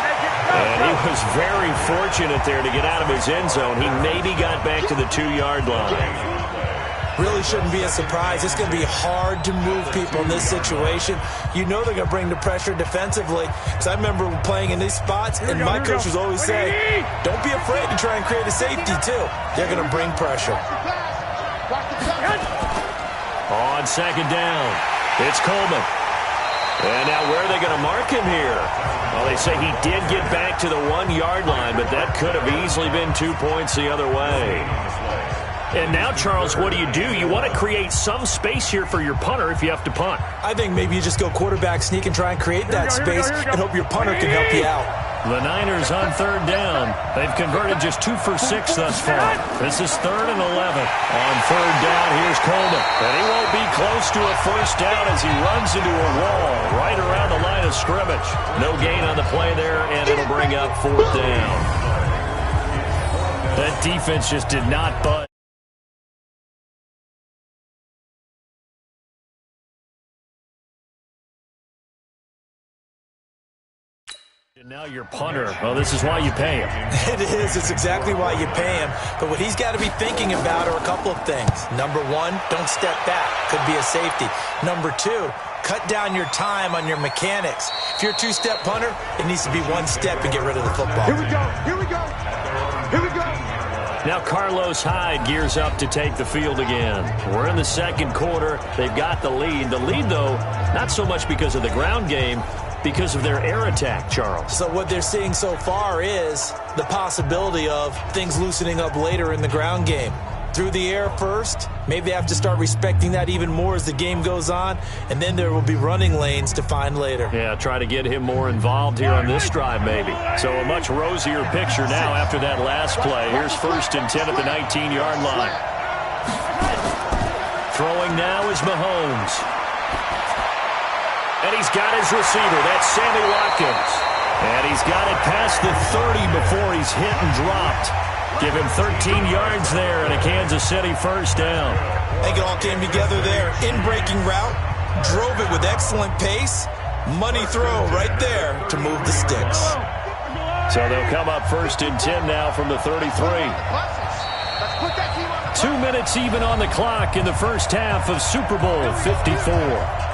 Speaker 1: And he was very fortunate there to get out of his end zone. He maybe got back to the 2-yard line. Really shouldn't be a surprise. It's going to be hard to move people in this situation. You know they're going to bring the pressure defensively. Because I remember playing in these spots, and my coaches always say, don't be afraid to try and create a safety, too. They're going to bring pressure. On second down, it's Coleman. And now where are they going to mark him here? Well, they say he did get back to the 1-yard line, but that could have easily been 2 points the other way. And now, Charles, what do? You want to create some space here for your punter if you have to punt. I think maybe you just go quarterback sneak and try and create that space and hope your punter can help you out. The Niners on third down. They've converted just 2 for 6 thus far. This is 3rd and 11. On third down, here's Coleman. And he won't be close to a first down as he runs into a wall right around the line of scrimmage. No gain on the play there, and it'll bring up 4th down. That defense just did not budge. And now your punter. Well, this is why you pay him. It is. It's exactly why you pay him. But what he's got to be thinking about are a couple of things. Number 1, don't step back. Could be a safety. Number 2, cut down your time on your mechanics. If you're a 2-step punter, it needs to be 1 step and get rid of the football.
Speaker 3: Here we go.
Speaker 1: Now Carlos Hyde gears up to take the field again. We're in the second quarter. They've got the lead. The lead, though, not so much because of the ground game, because of their air attack, Charles. So what they're seeing so far is the possibility of things loosening up later in the ground game. Through the air first, maybe they have to start respecting that even more as the game goes on, and then there will be running lanes to find later. Yeah, try to get him more involved here on this drive maybe. So a much rosier picture now after that last play. Here's 1st and 10 at the 19-yard line. Throwing now is Mahomes. And he's got his receiver. That's Sammy Watkins. And he's got it past the 30 before he's hit and dropped. Give him 13 yards there and a Kansas City first down. I think it all came together there. In-breaking route. Drove it with excellent pace. Money throw right there to move the sticks. So they'll come up 1st and 10 now from the 33. 2 minutes even on the clock in the first half of Super Bowl 54.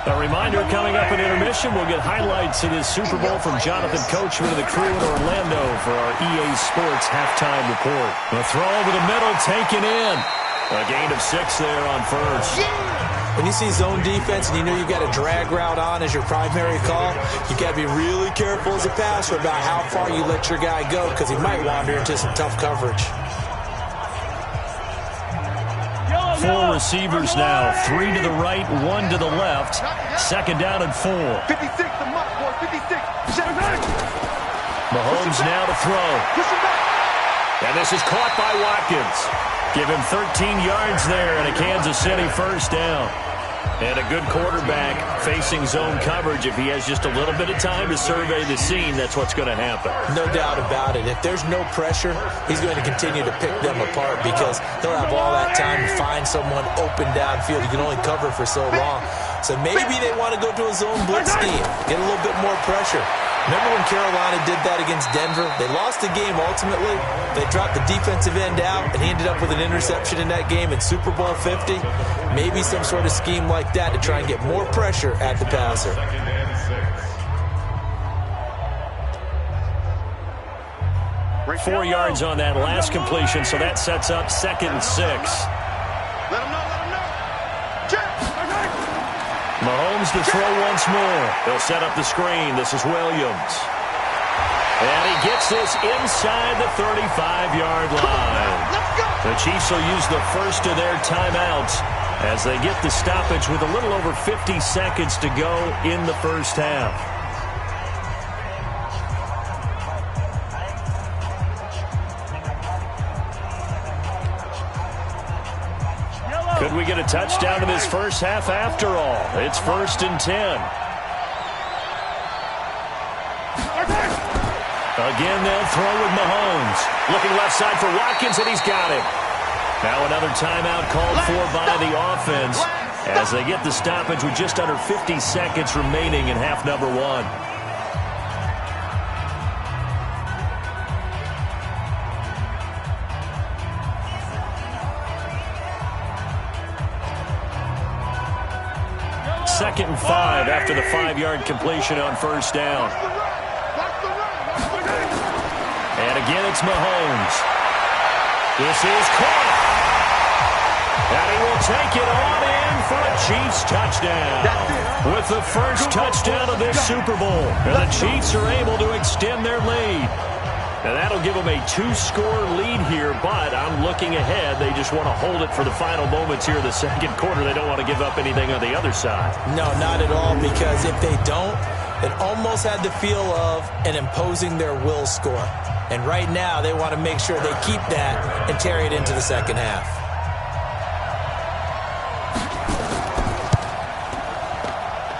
Speaker 1: A reminder, coming up at intermission, we'll get highlights of this Super Bowl from Jonathan Coachman and the crew in Orlando for our EA Sports halftime report. The throw over the middle, taken in. A gain of 6 there on first. When you see zone defense and you know you've got a drag route on as your primary call, you've got to be really careful as a passer about how far you let your guy go because he might wander into some tough coverage. 4 receivers now, 3 to the right, 1 to the left. 2nd down and 4.
Speaker 3: 56, the mark, boy, 56.
Speaker 1: Mahomes now to throw. And this is caught by Watkins. Give him 13 yards there and a Kansas City first down. And a good quarterback facing zone coverage. If he has just a little bit of time to survey the scene, that's what's going to happen. No doubt about it. If there's no pressure, he's going to continue to pick them apart because he'll have all that time to find someone open downfield. You can only cover for so long. So maybe they want to go to a zone blitz scheme, get a little bit more pressure.
Speaker 2: Remember when Carolina did that against Denver? They lost the game ultimately. They dropped the defensive end out, and he ended up with an interception in that game in Super Bowl 50. Maybe some sort of scheme like that to try and get more pressure at the passer.
Speaker 1: 4 yards on that last completion, so that sets up 2nd and 6.
Speaker 3: Let him know. Check.
Speaker 1: Mahomes to throw once more. They'll set up the screen. This is Williams. And he gets this inside the 35-yard line. The Chiefs will use the first of their timeouts as they get the stoppage with a little over 50 seconds to go in the first half. Could we get a touchdown in this first half after all? It's 1st and 10. Again, they'll throw with Mahomes. Looking left side for Watkins, and he's got it. Now another timeout called for by the offense as they get the stoppage with just under 50 seconds remaining in half number 1. Second and 5 after the 5-yard completion on first down. And again, it's Mahomes. This is caught. And he will take it on in for a Chiefs touchdown. With the first touchdown of this Super Bowl. And the Chiefs are able to extend their lead. And that'll give them a 2-score lead here, but I'm looking ahead. They just want to hold it for the final moments here in the second quarter. They don't want to give up anything on the other side.
Speaker 2: No, not at all, because if they don't, it almost had the feel of an imposing their will score. And right now, they want to make sure they keep that and carry it into the second half.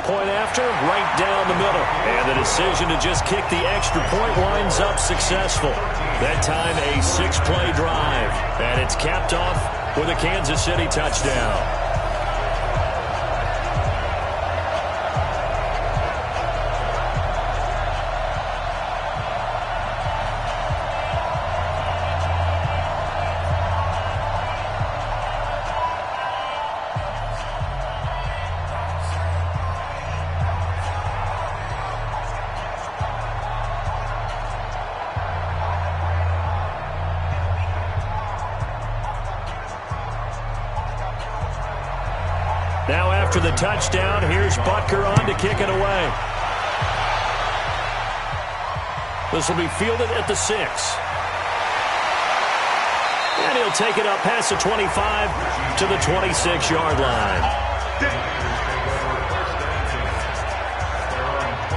Speaker 1: Point after, right down the middle. And the decision to just kick the extra point winds up successful. That time a 6-play drive. And it's capped off with a Kansas City touchdown. Now after the touchdown, here's Butker on to kick it away. This will be fielded at the 6. And he'll take it up past the 25 to the 26-yard line.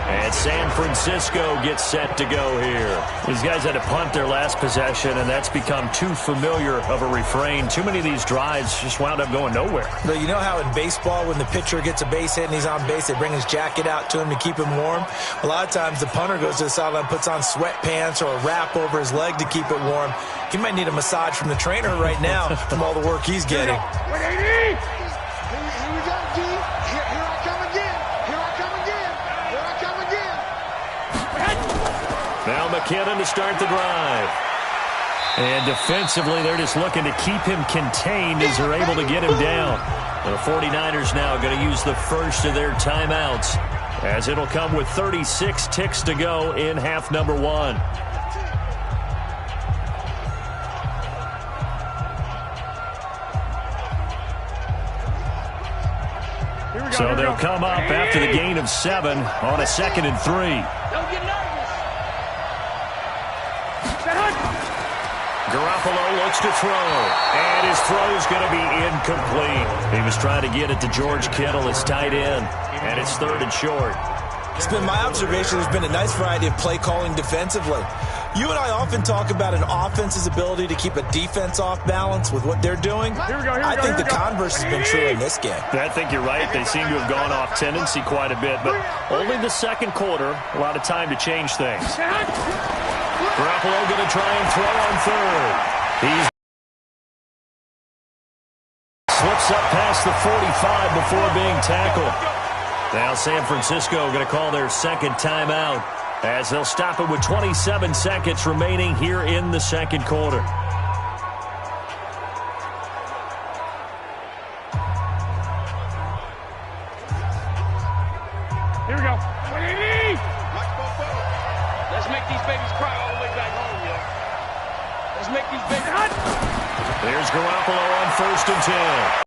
Speaker 1: And San Francisco gets set to go here. These guys had to punt their last possession, and that's become too familiar of a refrain. Too many of these drives just wound up going nowhere.
Speaker 2: But you know how in baseball, when the pitcher gets a base hit and he's on base, they bring his jacket out to him to keep him warm? A lot of times the punter goes to the sideline, puts on sweatpants or a wrap over his leg to keep it warm. He might need a massage from the trainer right now from all the work he's getting.
Speaker 3: Here we go, D. Here I come again. Here I come again. Here I come again.
Speaker 1: Now McKinnon to start the drive. And defensively, they're just looking to keep him contained as they're able to get him down. The 49ers now going to use the first of their timeouts, as it'll come with 36 ticks to go in half number 1. So they'll come up after the gain of 7 on a 2nd and 3.
Speaker 3: Don't get nervous.
Speaker 1: Garoppolo looks to throw, and his throw's going to be incomplete. He was trying to get it to George Kittle, his tight end, and it's 3rd and short.
Speaker 2: It's been my observation there's been a nice variety of play calling defensively. You and I often talk about an offense's ability to keep a defense off balance with what they're doing. I think the converse has been true in this game.
Speaker 1: I think you're right. They seem to have gone off tendency quite a bit, but only the second quarter, a lot of time to change things. Garoppolo going to try and throw on 3rd. He slips up past the 45 before being tackled. Now San Francisco going to call their second timeout. as they'll stop it with 27 seconds remaining here in the second quarter.
Speaker 3: Here we go. 180! Let's make these babies cry all the way back home, yo. Let's make these babies hot.
Speaker 1: There's Garoppolo on 1st and 10.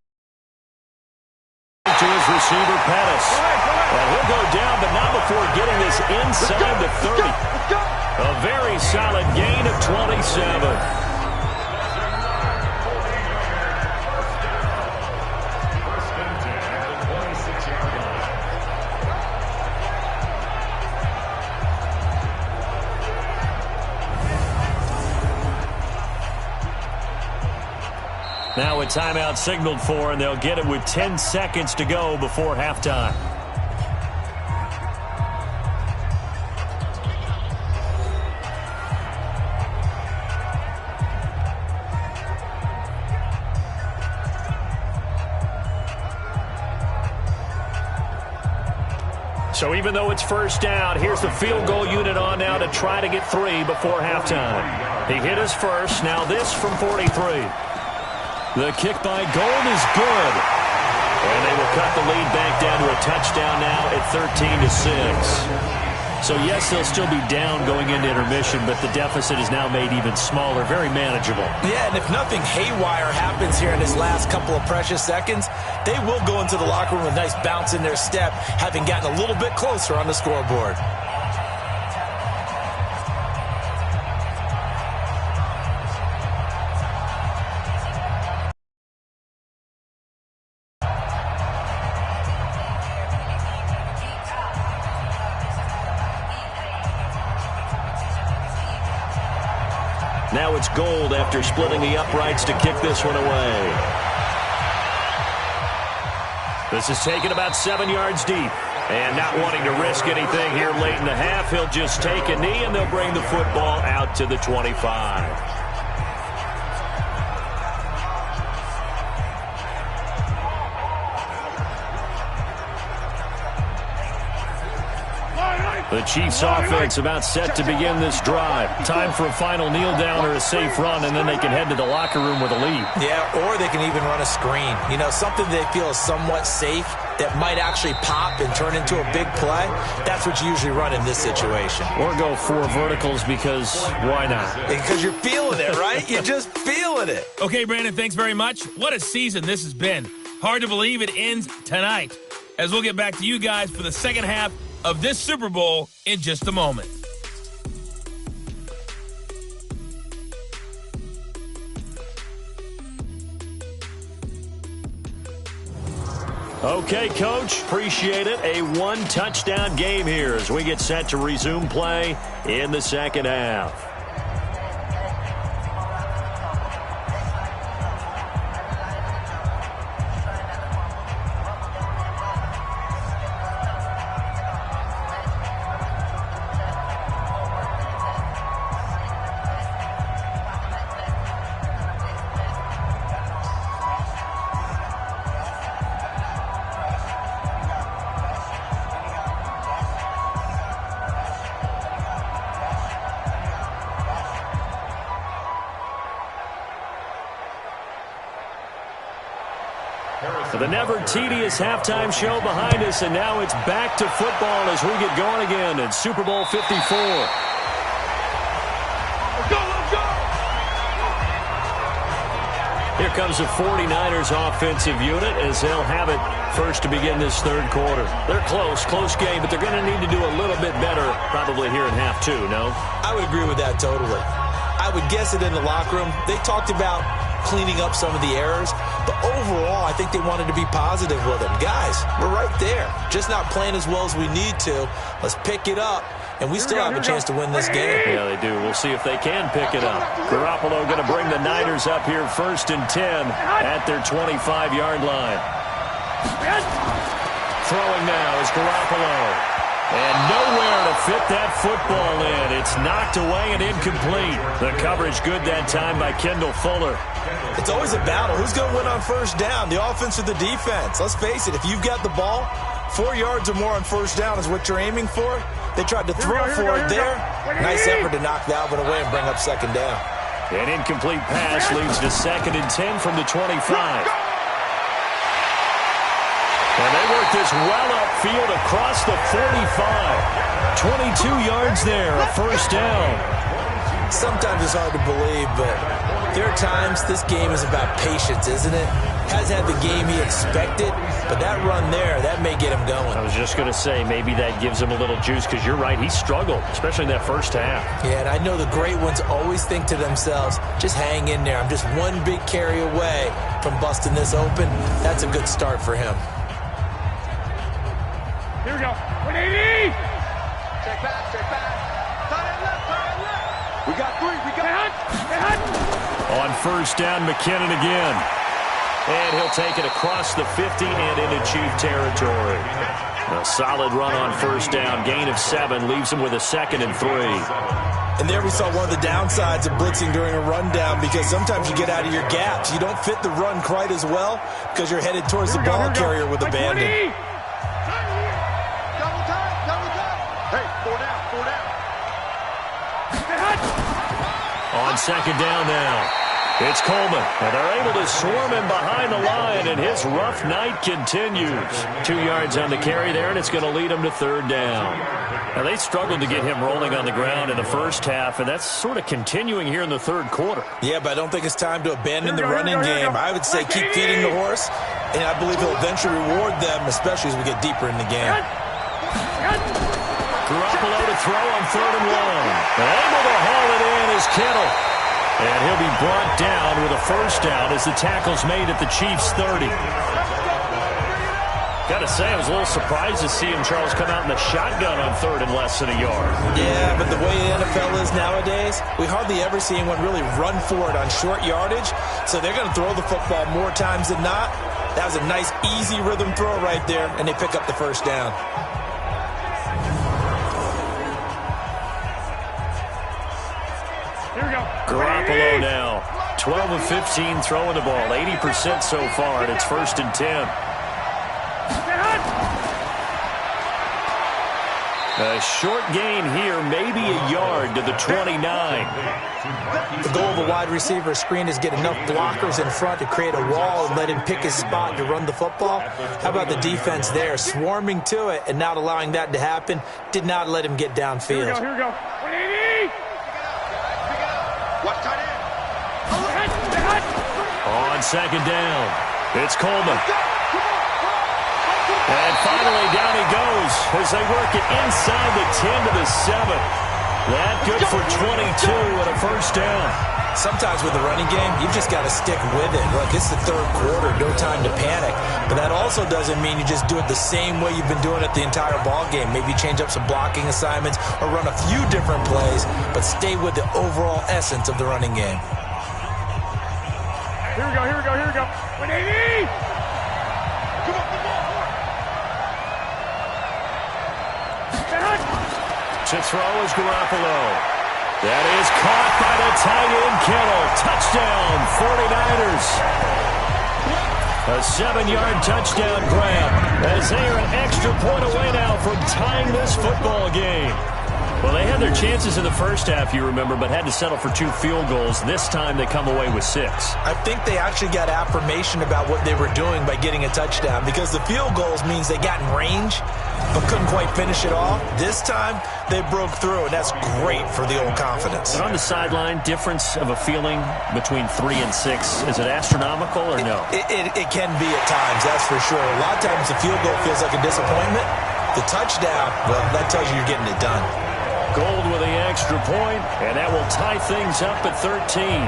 Speaker 1: To his receiver, Pettis. And he'll go down, but not before getting this inside the 30. A very solid gain of 27. Now a timeout signaled for, and they'll get it with 10 seconds to go before halftime. So even though it's first down, here's the field goal unit on now to try to get 3 before halftime. He hit his first. Now this from 43. The kick by Gold is good. And they will cut the lead back down to a touchdown now at 13-6. So, yes, they'll still be down going into intermission, but the deficit is now made even smaller, very manageable.
Speaker 2: Yeah, and if nothing haywire happens here in his last couple of precious seconds, they will go into the locker room with a nice bounce in their step, having gotten a little bit closer on the scoreboard.
Speaker 1: Now it's Gold after splitting the uprights to kick this one away. This is taken about 7 yards deep. And not wanting to risk anything here late in the half, he'll just take a knee and they'll bring the football out to the 25. The Chiefs offense about set to begin this drive. Time for a final kneel down or a safe run, and then they can head to the locker room with a lead.
Speaker 2: Yeah, or they can even run a screen. You know, something they feel is somewhat safe that might actually pop and turn into a big play. That's what you usually run in this situation.
Speaker 1: Or go 4 verticals because why not?
Speaker 2: Because you're feeling it, right? You're just feeling it.
Speaker 4: Okay, Brandon, thanks very much. What a season this has been. Hard to believe it ends tonight, as we'll get back to you guys for the second half of this Super Bowl in just a moment.
Speaker 1: Okay, Coach, appreciate it. A 1-touchdown game here as we get set to resume play in the second half. The never-tedious halftime show behind us, and now it's back to football as we get going again in Super Bowl 54.
Speaker 3: Let's go, let's go!
Speaker 1: Here comes the 49ers offensive unit as they'll have it first to begin this third quarter. They're close game, but they're going to need to do a little bit better probably here in half two, no?
Speaker 2: I would agree with that totally. I would guess it in the locker room. They talked about cleaning up some of the errors, but overall, I think they wanted to be positive with them. Guys, we're right there. Just not playing as well as we need to. Let's pick it up, and we still have a chance to win this game.
Speaker 1: Yeah, they do. We'll see if they can pick it up. Garoppolo going to bring the Niners up here first and 10 at their 25-yard line. Throwing now is Garoppolo. And nowhere to fit that football in. It's knocked away and incomplete. The coverage good that time by Kendall Fuller.
Speaker 2: It's always a battle. Who's going to win on first down, the offense or the defense? Let's face it, if you've got the ball, 4 yards or more on first down is what you're aiming for. They tried to throw for it there. Nice effort to knock that one away and bring up second down.
Speaker 1: An incomplete pass leads to 2nd and 10 from the 25. And they work this well upfield across the 45. 22 yards there, a first down.
Speaker 2: Sometimes it's hard to believe, but there are times this game is about patience, isn't it? Hasn't had the game he expected, but that run there, that may get him going.
Speaker 1: I was just going to say, maybe that gives him a little juice, because you're right, he struggled, especially in that first half.
Speaker 2: Yeah, and I know the great ones always think to themselves, just hang in there. I'm just one big carry away from busting this open. That's a good start for him.
Speaker 3: Here we go. 180!
Speaker 5: Check back, check back. Turn it left, turn it left. We got 3, we got...
Speaker 1: On first down, McKinnon again. And he'll take it across the 50 and into Chief territory. A solid run on first down. Gain of 7 leaves him with a 2nd and 3.
Speaker 2: And there we saw one of the downsides of blitzing during a rundown, because sometimes you get out of your gaps. You don't fit the run quite as well because you're headed towards the ball carrier with abandon.
Speaker 5: Double time. Hey, 4 down.
Speaker 1: On second down now. It's Coleman, and they're able to swarm him behind the line, and his rough night continues. 2 yards on the carry there, and it's going to lead him to 3rd down. Now, they struggled to get him rolling on the ground in the first half, and that's sort of continuing here in the 3rd quarter.
Speaker 2: Yeah, but I don't think it's time to abandon the running game. I would say keep feeding the horse, and I believe he'll eventually reward them, especially as we get deeper in the game.
Speaker 1: Garoppolo to throw on 3rd and 1. Able to haul it in is Kittle. And he'll be brought down with a first down as the tackle's made at the Chiefs' 30. Got to say, I was a little surprised to see him, Charles, come out in the shotgun on 3rd and less than a yard.
Speaker 2: Yeah, but the way the NFL is nowadays, we hardly ever see anyone really run for it on short yardage. So they're going to throw the football more times than not. That was a nice, easy rhythm throw right there, and they pick up the first down.
Speaker 1: Garoppolo now, 12 of 15 throwing the ball, 80% so far, and it's 1st and 10. A short gain here, maybe a yard to the 29.
Speaker 2: The goal of a wide receiver screen is get enough blockers in front to create a wall and let him pick his spot to run the football. How about the defense there, swarming to it and not allowing that to happen? Did not let him get downfield.
Speaker 3: Here we go. 180!
Speaker 5: Watch tight end.
Speaker 1: On second down, it's Coleman. And finally, down he goes as they work it inside the 10 to the 7. That good for 22 and a first down.
Speaker 2: Sometimes with the running game, you've just got to stick with it. Look, it's the 3rd quarter, no time to panic. But that also doesn't mean you just do it the same way you've been doing it the entire ball game. Maybe change up some blocking assignments or run a few different plays, but stay with the overall essence of the running game.
Speaker 3: Here we go. 180!
Speaker 1: To throw is Garoppolo. That is caught by the tight end Kittle. Touchdown, 49ers. A 7-yard touchdown grab as they are an extra point away now from tying this football game. Well, they had their chances in the first half, you remember, but had to settle for 2 field goals. This time they come away with 6.
Speaker 2: I think they actually got affirmation about what they were doing by getting a touchdown, because the field goals means they got in range but couldn't quite finish it off. This time they broke through, and that's great for the old confidence.
Speaker 1: But on the sideline, difference of a feeling between 3 and 6, is it astronomical or no?
Speaker 2: It can be at times, that's for sure. A lot of times the field goal feels like a disappointment. The touchdown, well, that tells you you're getting it done.
Speaker 1: Gold with the extra point, and that will tie things up at 13.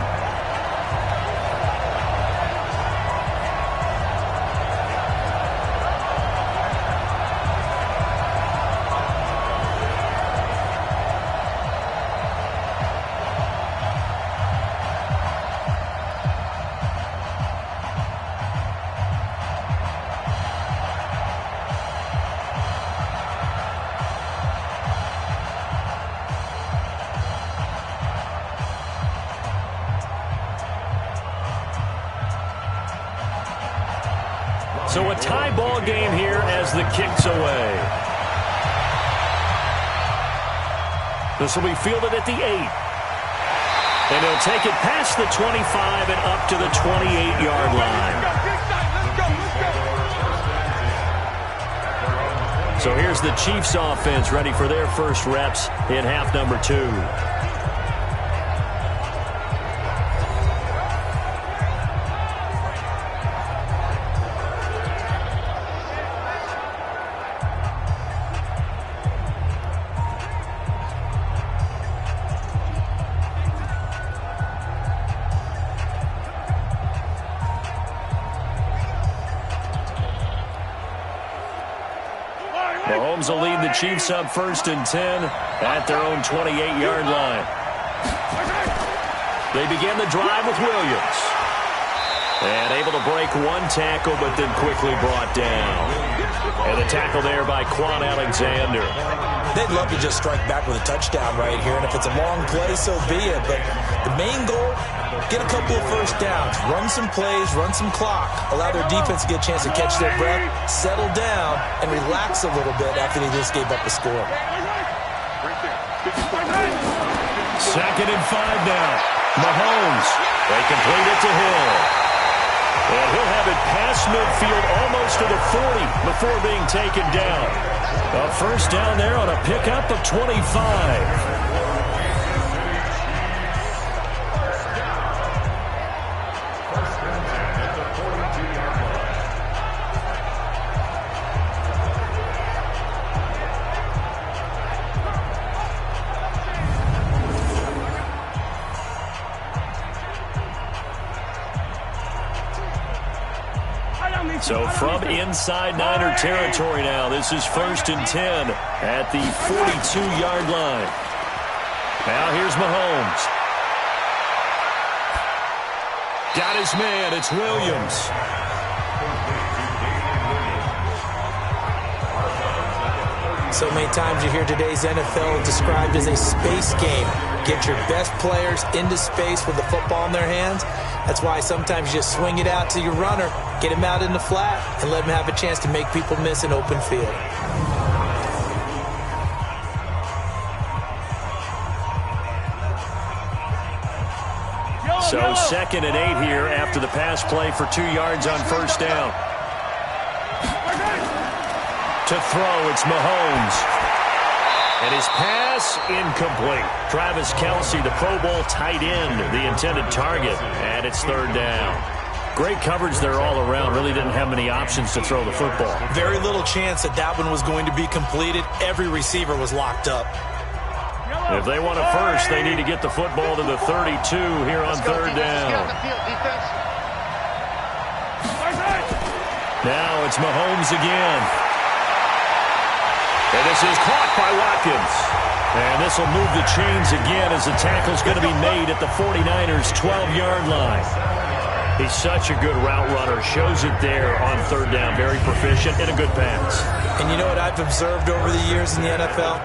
Speaker 1: So a tie ball game here as the kick's away. This will be fielded at the 8. And he'll take it past the 25 and up to the 28-yard line. So here's the Chiefs offense ready for their first reps in half number 2. Mahomes will lead the Chiefs up 1st and 10 at their own 28-yard line. They begin the drive with Williams. And able to break one tackle, but then quickly brought down. And the tackle there by Quan Alexander.
Speaker 2: They'd love to just strike back with a touchdown right here, and if it's a long play, so be it. But the main goal, get a couple of first downs, run some plays, run some clock, allow their defense to get a chance to catch their breath, settle down, and relax a little bit after they just gave up a score.
Speaker 1: 2nd and 5 now. Mahomes, they complete it to Hill. And he'll have it past midfield almost to the 40 before being taken down. A first down there on a pickup of 25. So from inside Niner territory now, this is 1st and 10 at the 42-yard line. Now here's Mahomes. Got his man. It's Williams.
Speaker 2: So many times you hear today's NFL described as a space game. Get your best players into space with the football in their hands. That's why sometimes you just swing it out to your runner, get him out in the flat, and let him have a chance to make people miss an open field.
Speaker 1: So 2nd and 8 here after the pass play for 2 yards on first down. To throw, it's Mahomes. And his pass incomplete. Travis Kelce, the Pro Bowl tight end, the intended target, and it's 3rd down. Great coverage there all around. Really didn't have many options to throw the football.
Speaker 2: Very little chance that that one was going to be completed. Every receiver was locked up.
Speaker 1: If they want a first, they need to get the football to the 32 here on 3rd down. Now it's Mahomes again. And this is caught by Watkins. And this will move the chains again as the tackle's going to be made at the 49ers' 12-yard line. He's such a good route runner. Shows it there on 3rd down. Very proficient and a good pass.
Speaker 2: And you know what I've observed over the years in the NFL?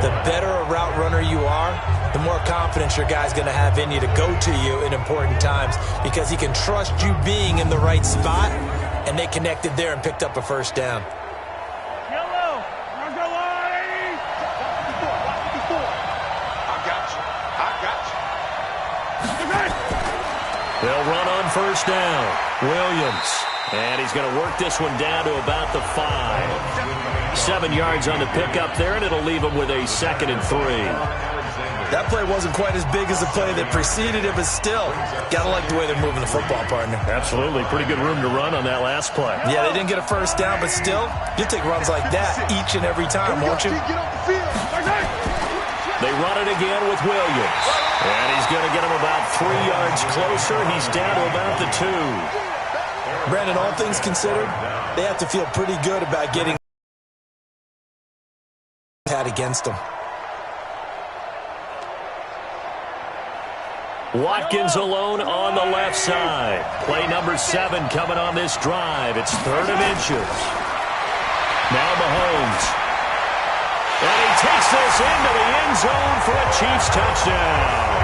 Speaker 2: The better a route runner you are, the more confidence your guy's going to have in you to go to you in important times because he can trust you being in the right spot, and they connected there and picked up a first down.
Speaker 1: They'll run on first down. Williams. And he's going to work this one down to about the 5. 7 yards on the pickup there, and it'll leave him with a 2nd and 3.
Speaker 2: That play wasn't quite as big as the play that preceded it, but still, got to like the way they're moving the football, partner.
Speaker 1: Absolutely. Pretty good room to run on that last play.
Speaker 2: Yeah, they didn't get a first down, but still, you'll take runs like that each and every time, won't you?
Speaker 1: They run it again with Williams. And he's going to get him about 3 yards closer. He's down to about the 2.
Speaker 2: Brandon, all things considered, they have to feel pretty good about getting that against them.
Speaker 1: Watkins alone on the left side. Play number 7 coming on this drive. It's 3rd and inches. Now Mahomes. And he takes this into the end zone for a Chiefs touchdown.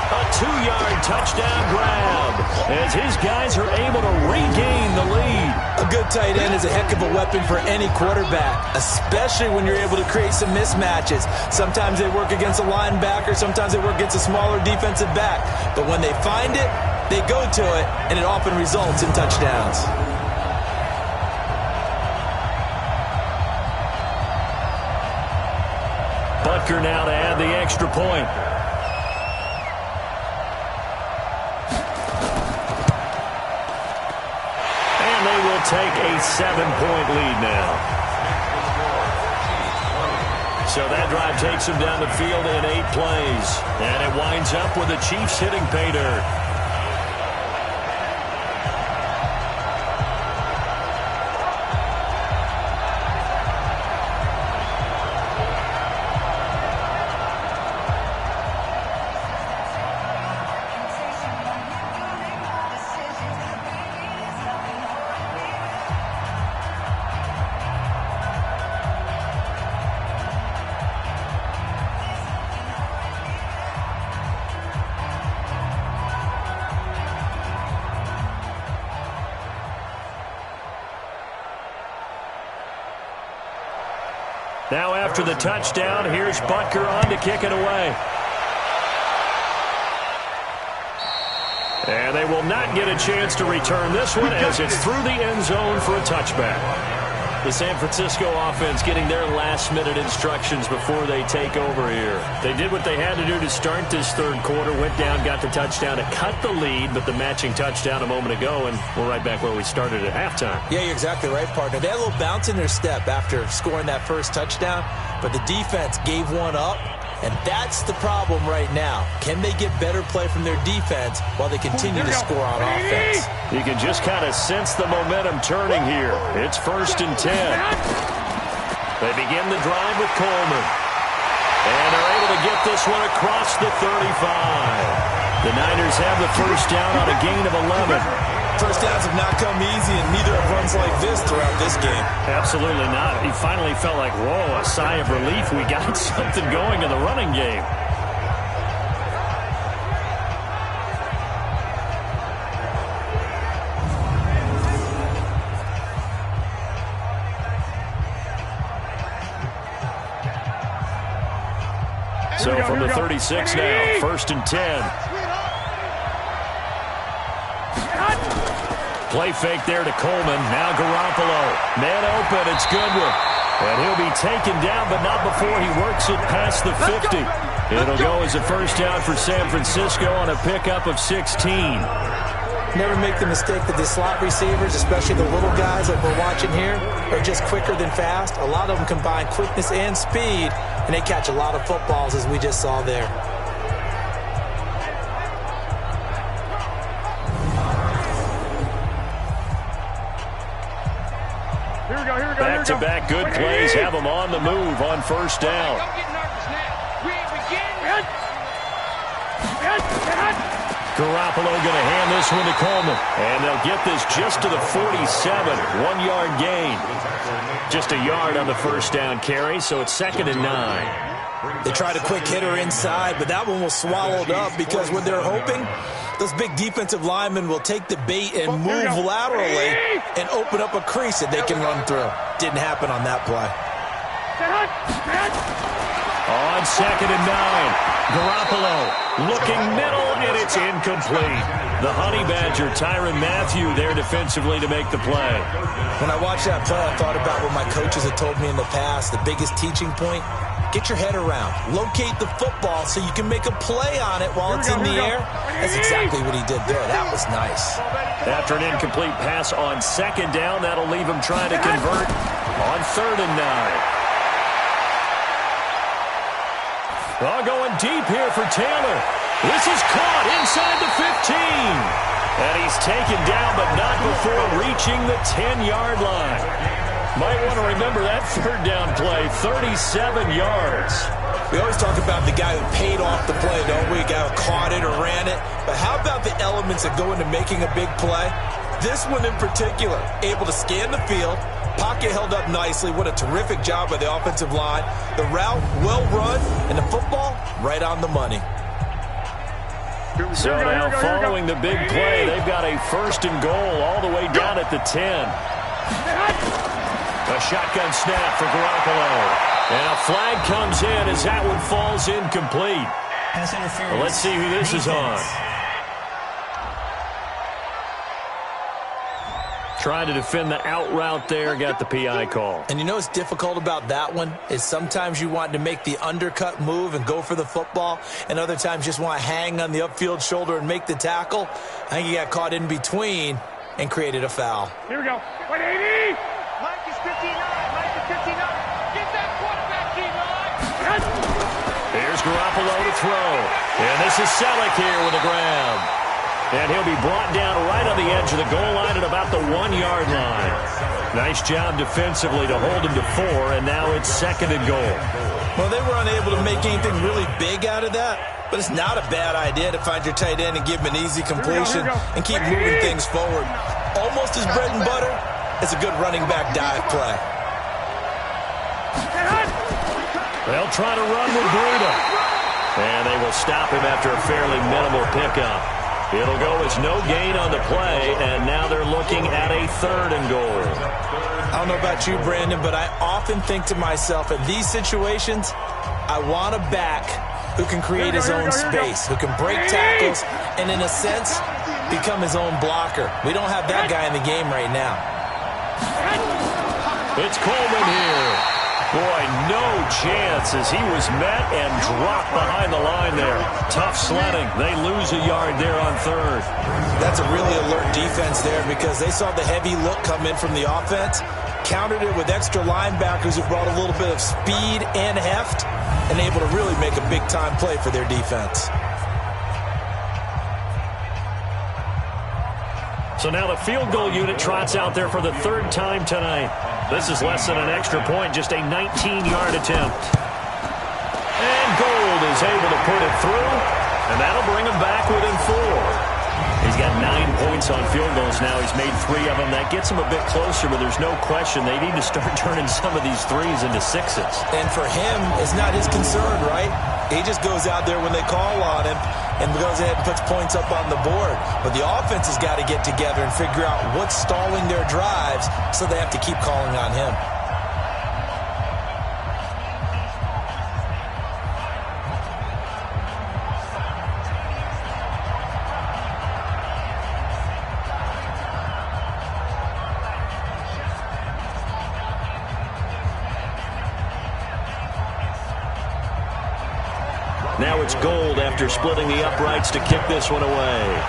Speaker 1: A 2-yard touchdown grab as his guys are able to regain the lead.
Speaker 2: A good tight end is a heck of a weapon for any quarterback, especially when you're able to create some mismatches. Sometimes they work against a linebacker, sometimes they work against a smaller defensive back. But when they find it, they go to it, and it often results in touchdowns.
Speaker 1: Butker now to add the extra point. And they will take a 7-point lead now. So that drive takes them down the field in 8 plays. And it winds up with the Chiefs hitting pay dirt. Now after the touchdown, here's Butker on to kick it away. And they will not get a chance to return this one as it's through the end zone for a touchback. The San Francisco offense getting their last-minute instructions before they take over here. They did what they had to do to start this third quarter, went down, got the touchdown to cut the lead, but the matching touchdown a moment ago, and we're right back where we started at halftime.
Speaker 2: Yeah, you're exactly right, partner. They had a little bounce in their step after scoring that first touchdown, but the defense gave one up, and that's the problem right now. Can they get better play from their defense while they continue to score on offense?
Speaker 1: You can just kind of sense the momentum turning here. It's 1st and 10. They begin the drive with Coleman. And they're able to get this one across the 35. The Niners have the first down on a gain of 11.
Speaker 2: First downs have not come easy, and neither have runs like this throughout this game.
Speaker 1: Absolutely not. He finally felt like, whoa, a sigh of relief. We got something going in the running game. So from the 36 now, 1st and 10. Play fake there to Coleman. Now Garoppolo. Man open. It's Goodwin. And he'll be taken down, but not before he works it past the 50. It'll go as a first down for San Francisco on a pickup of 16.
Speaker 2: Never make the mistake that the slot receivers, especially the little guys like we're watching here, are just quicker than fast. A lot of them combine quickness and speed, and they catch a lot of footballs, as we just saw there.
Speaker 1: Back-to-back good plays have them on the move on first down. Garoppolo going to hand this one to Coleman. And they'll get this just to the 47. 1-yard gain. Just a yard on the first down carry, so it's 2nd and 9.
Speaker 2: They tried a quick hitter inside, but that one was swallowed up because when they're hoping, those big defensive linemen will take the bait and move laterally and open up a crease that they can run through. Didn't happen on that play.
Speaker 1: On 2nd and 9. Garoppolo looking middle, and it's incomplete. The Honey Badger, Tyrann Mathieu, there defensively to make the play.
Speaker 2: When I watched that play, I thought about what my coaches had told me in the past. The biggest teaching point, get your head around. Locate the football so you can make a play on it while it's in the air. That's exactly what he did there. That was nice.
Speaker 1: After an incomplete pass on 2nd down, that'll leave him trying to convert on 3rd and 9. Well, going deep here for Taylor. This is caught inside the 15. And he's taken down, but not before reaching the 10-yard line. Might want to remember that 3rd down play, 37 yards.
Speaker 2: We always talk about the guy who paid off the play, don't we? The guy who caught it or ran it. But how about the elements that go into making a big play? This one in particular, able to scan the field, pocket held up nicely. What a terrific job by the offensive line. The route, well run, and the football, right on the money.
Speaker 1: So now following the big play, they've got a 1st and goal all the way down at the 10. A shotgun snap for Garoppolo. And a flag comes in as that one falls incomplete. Well, let's see who this is on. Trying to defend the out route there, got the PI call.
Speaker 2: And you know what's difficult about that one is sometimes you want to make the undercut move and go for the football, and other times just want to hang on the upfield shoulder and make the tackle. I think he got caught in between and created a foul.
Speaker 3: Here we go. 180.
Speaker 5: Mike is 59. Mike is 59. Get that quarterback, T-Mike.
Speaker 1: Here's Garoppolo to throw. And this is Selleck here with a grab. And he'll be brought down right on the edge of the goal line at about the 1-yard line. Nice job defensively to hold him to 4, and now it's 2nd and goal.
Speaker 2: Well, they were unable to make anything really big out of that, but it's not a bad idea to find your tight end and give him an easy completion and keep moving things forward. Almost as bread and butter as a good running back dive play.
Speaker 1: They'll try to run with Breida. And they will stop him after a fairly minimal pickup. It'll go as no gain on the play, and now they're looking at a 3rd and goal.
Speaker 2: I don't know about you, Brandon, but I often think to myself, in these situations, I want a back who can create his own space, who can break tackles, and in a sense, become his own blocker. We don't have that guy in the game right now.
Speaker 1: It's Coleman here. Boy, no chance as he was met and dropped behind the line there. Tough sledding. They lose a yard there on 3rd.
Speaker 2: That's a really alert defense there because they saw the heavy look come in from the offense, countered it with extra linebackers who brought a little bit of speed and heft, and able to really make a big-time play for their defense.
Speaker 1: So now the field goal unit trots out there for the 3rd time tonight. This is less than an extra point, just a 19-yard attempt. And Gold is able to put it through, and that'll bring him back within 4. He's got 9 points on field goals now. He's made 3 of them. That gets him a bit closer, but there's no question they need to start turning some of these 3s into 6s.
Speaker 2: And for him, it's not his concern, right? He just goes out there when they call on him and goes ahead and puts points up on the board. But the offense has got to get together and figure out what's stalling their drives, so they have to keep calling on him.
Speaker 1: Now it's Gold after splitting the uprights to kick this one away.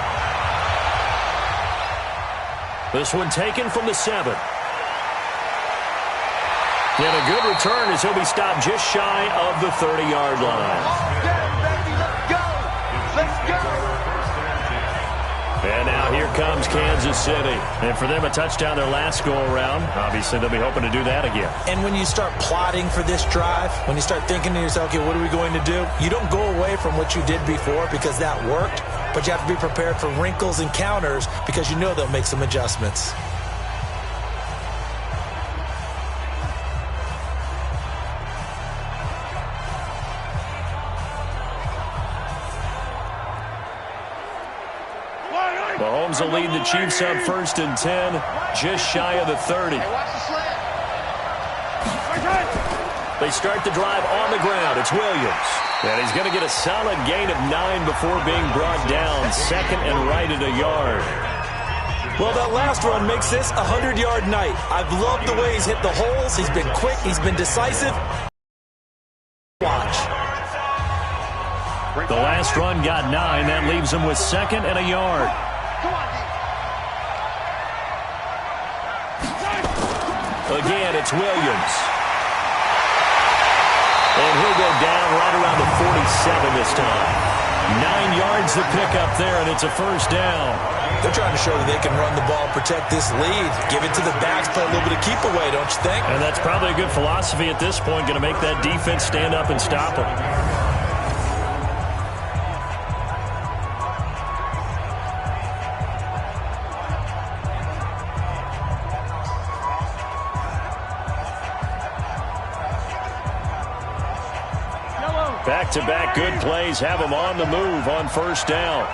Speaker 1: This one taken from the 7. And a good return as he'll be stopped just shy of the 30-yard line.
Speaker 5: Let's go. Let's go.
Speaker 1: And now here comes Kansas City. And for them, a touchdown their last go-around. Obviously, they'll be hoping to do that again.
Speaker 2: And when you start plotting for this drive, when you start thinking to yourself, okay, what are we going to do? You don't go away from what you did before because that worked, but you have to be prepared for wrinkles and counters because you know they'll make some adjustments.
Speaker 1: Mahomes will lead the Chiefs up 1st and 10, just shy of the 30.
Speaker 5: Hey, watch the slant.
Speaker 1: They start the drive on the ground. It's Williams. And he's going to get a solid gain of 9 before being brought down. 2nd and right at a yard.
Speaker 2: Well, that last run makes this a 100-yard night. I've loved the way he's hit the holes. He's been quick. He's been decisive. Watch.
Speaker 1: The last run got 9. That leaves him with 2nd and a yard. Again, it's Williams. And he'll go down right around the 47 this time. 9 yards to pick up there, and it's a 1st down.
Speaker 2: They're trying to show that they can run the ball, protect this lead, give it to the backs, play a little bit of keep away, don't you think?
Speaker 1: And that's probably a good philosophy at this point, going to make that defense stand up and stop them. Back back-to-back good plays have them on the move on first down.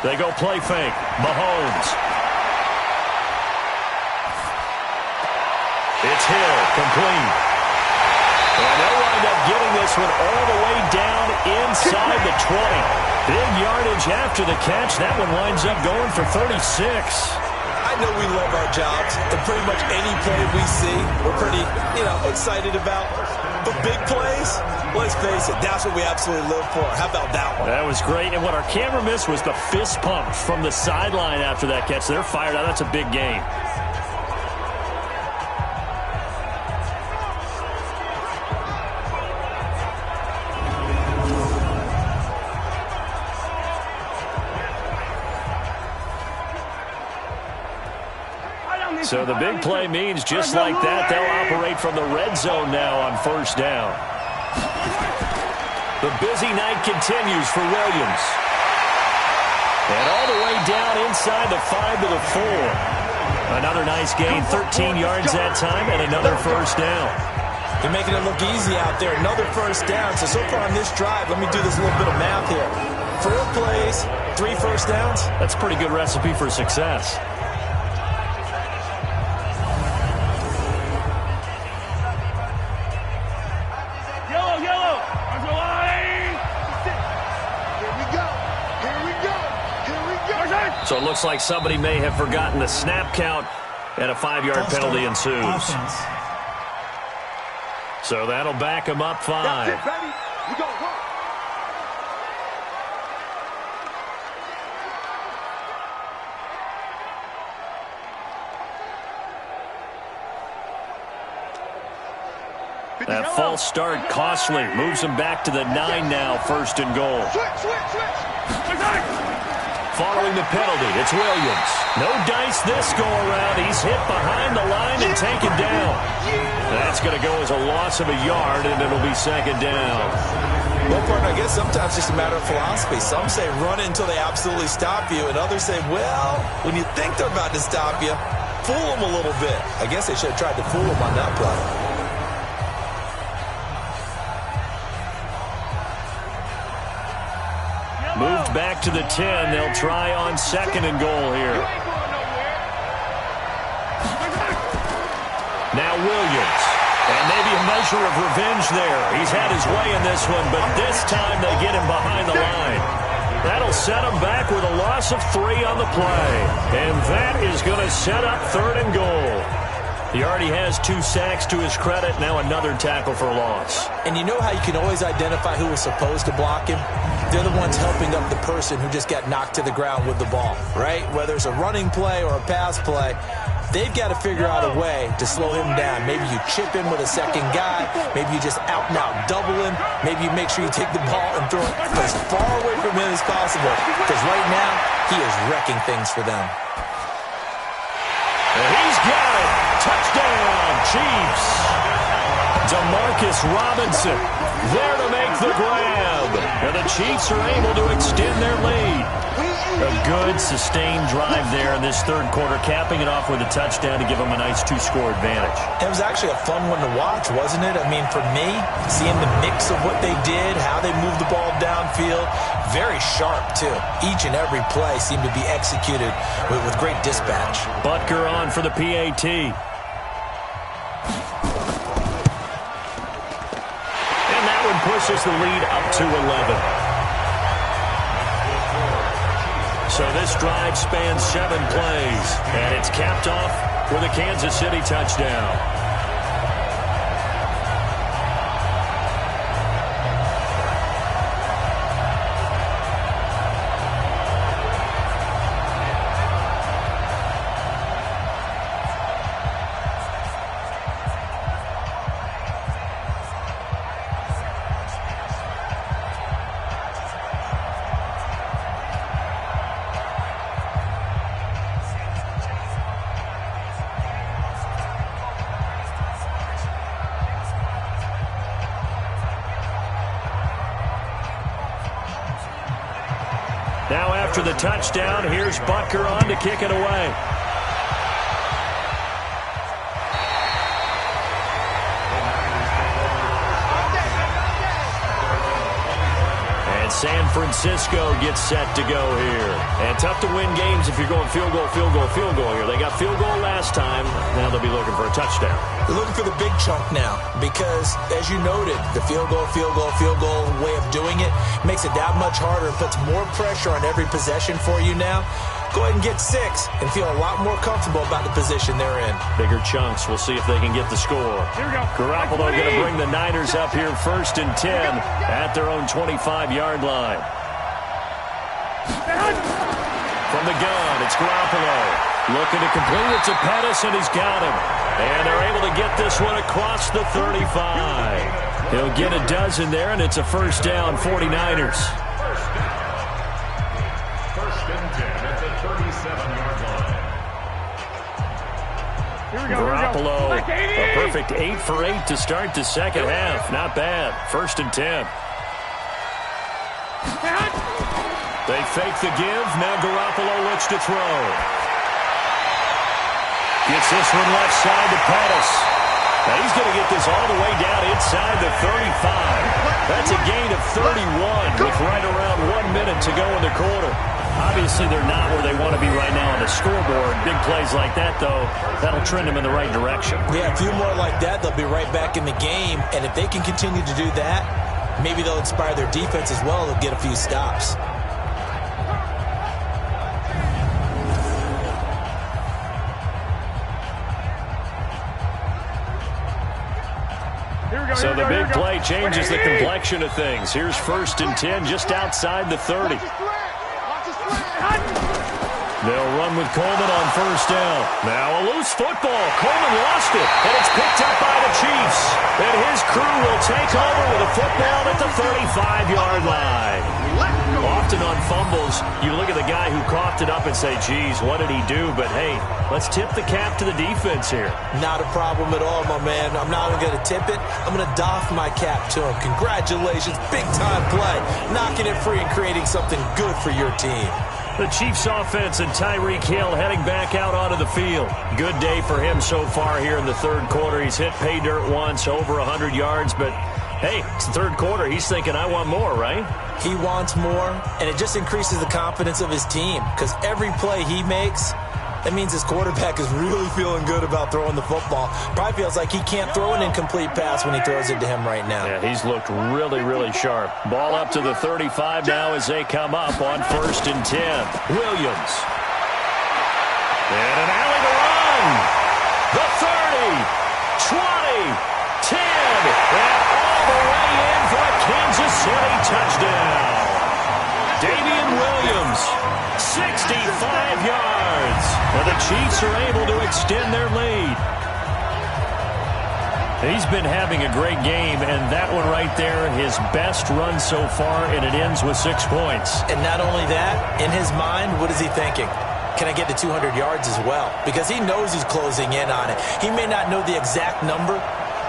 Speaker 1: They go play fake. Mahomes. It's Hill, complete. And they'll wind up getting this one all the way down inside the 20. Big yardage after the catch. That one winds up going for 36.
Speaker 2: I know we love our jobs, and pretty much any play we see, we're pretty, excited about. But big plays, let's face it, that's what we absolutely live for. How about that one?
Speaker 1: That was great, and what our camera missed was the fist pump from the sideline after that catch. They're fired out. That's a big game. So the big play means just like that, they'll operate from the red zone now on first down. The busy night continues for Williams. And all the way down inside the 5 to the 4. Another nice gain, 13 yards that time, and another first down.
Speaker 2: They're making it look easy out there. Another first down. So far on this drive, let me do this little bit of math here. 4 plays, 3 first downs.
Speaker 1: That's a pretty good recipe for success. So it looks like somebody may have forgotten the snap count, and a 5-yard penalty ensues. So that'll back him up 5.
Speaker 5: That's it, baby. We go work.
Speaker 1: That false start costly. Moves him back to the 9 now, first and goal.
Speaker 5: Switch.
Speaker 1: Following the penalty, it's Williams. No dice this go-around. He's hit behind the line and taken down. That's going to go as a loss of a yard, and it'll be second down.
Speaker 2: Well, partner, I guess sometimes it's just a matter of philosophy. Some say run it until they absolutely stop you, and others say, well, when you think they're about to stop you, fool them a little bit. I guess they should have tried to fool them on that play.
Speaker 1: Moved back to the 10. They'll try on second and goal here. Now Williams. And maybe a measure of revenge there. He's had his way in this one, but this time they get him behind the line. That'll set him back with a loss of 3 on the play. And that is going to set up third and goal. He already has 2 sacks to his credit. Now another tackle for loss.
Speaker 2: And you know how you can always identify who was supposed to block him? They're the ones helping up the person who just got knocked to the ground with the ball, right? Whether it's a running play or a pass play, they've got to figure out a way to slow him down. Maybe you chip him with a second guy. Maybe you just out-and-out double him. Maybe you make sure you take the ball and throw it as far away from him as possible. Because right now, he is wrecking things for them.
Speaker 1: And he's got it. Touchdown, Chiefs. Demarcus Robinson there to make the grab. And the Chiefs are able to extend their lead. A good, sustained drive there in this third quarter, capping it off with a touchdown to give them a nice 2-score advantage.
Speaker 2: It was actually a fun one to watch, wasn't it? I mean, for me, seeing the mix of what they did, how they moved the ball downfield, very sharp, too. Each and every play seemed to be executed with great dispatch.
Speaker 1: Butker on for the PAT. Pushes the lead up to 11. So this drive spans 7 plays, and it's capped off with a Kansas City touchdown. Now after the touchdown, here's Butker on to kick it away. San Francisco gets set to go here. And tough to win games if you're going field goal, field goal, field goal here. They got field goal last time. Now they'll be looking for a touchdown.
Speaker 2: They're looking for the big chunk now because, as you noted, the field goal way of doing it makes it that much harder and puts more pressure on every possession for you now. Go ahead and get 6 and feel a lot more comfortable about the position they're in.
Speaker 1: Bigger chunks. We'll see if they can get the score.
Speaker 3: Here we go.
Speaker 1: Garoppolo going to bring the Niners up here 1st and 10 at their own 25-yard line. From the gun, it's Garoppolo. Looking to complete it to Pettis, and he's got him. And they're able to get this one across the 35. He'll get a dozen there, and it's a 1st down, 49ers. Garoppolo, a perfect 8 for 8 to start the second half. Not bad. 1st and 10. They fake the give. Now Garoppolo looks to throw. Gets this one left side to Pettis. Now he's going to get this all the way down inside the 35. That's a gain of 31 with right around 1 minute to go in the quarter. Obviously, they're not where they want to be right now on the scoreboard. Big plays like that, though, that'll trend them in the right direction.
Speaker 2: Yeah, a few more like that, they'll be right back in the game. And if they can continue to do that, maybe they'll inspire their defense as well. They'll get a few stops.
Speaker 1: So the big play changes the complexion of things. Here's 1st and 10 just outside the 30. They'll run with Coleman on 1st down. Now a loose football. Coleman lost it, and it's picked up by the Chiefs. And his crew will take over with a football at the 35-yard line. Often on fumbles, you look at the guy who coughed it up and say, geez, what did he do? But, hey, let's tip the cap to the defense here.
Speaker 2: Not a problem at all, my man. I'm not even going to tip it. I'm going to doff my cap to him. Congratulations. Big-time play. Knocking it free and creating something good for your team.
Speaker 1: The Chiefs offense and Tyreek Hill heading back out onto the field. Good day for him so far here in the 3rd quarter. He's hit pay dirt once, over 100 yards, but hey, it's the 3rd quarter. He's thinking, I want more, right?
Speaker 2: He wants more, and it just increases the confidence of his team because every play he makes, that means his quarterback is really feeling good about throwing the football. Probably feels like he can't throw an incomplete pass when he throws it to him right now.
Speaker 1: Yeah, he's looked really, really sharp. Ball up to the 35 now as they come up on 1st and 10. Williams. And an alley to run. The 30, 20, 10, and all the way in for a Kansas City touchdown. Damian Williams, 65 yards. And the Chiefs are able to extend their lead. He's been having a great game, and that one right there, his best run so far, and it ends with 6 points.
Speaker 2: And not only that, in his mind, what is he thinking? Can I get to 200 yards as well? Because he knows he's closing in on it. He may not know the exact number,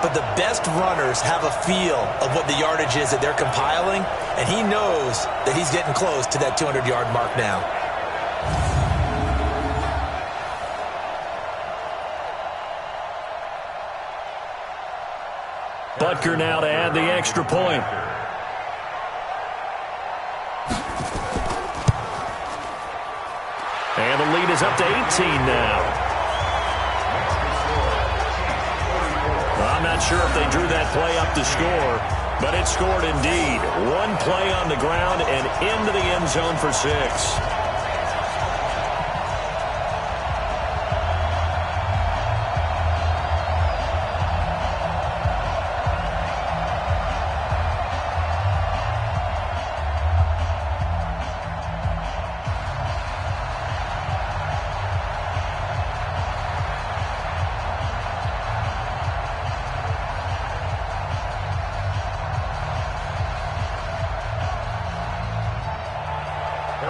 Speaker 2: but the best runners have a feel of what the yardage is that they're compiling, and he knows that he's getting close to that 200-yard mark now.
Speaker 1: Butker now to add the extra point. And the lead is up to 18 now. I'm not sure if they drew that play up to score, but it scored indeed. One play on the ground and into the end zone for 6.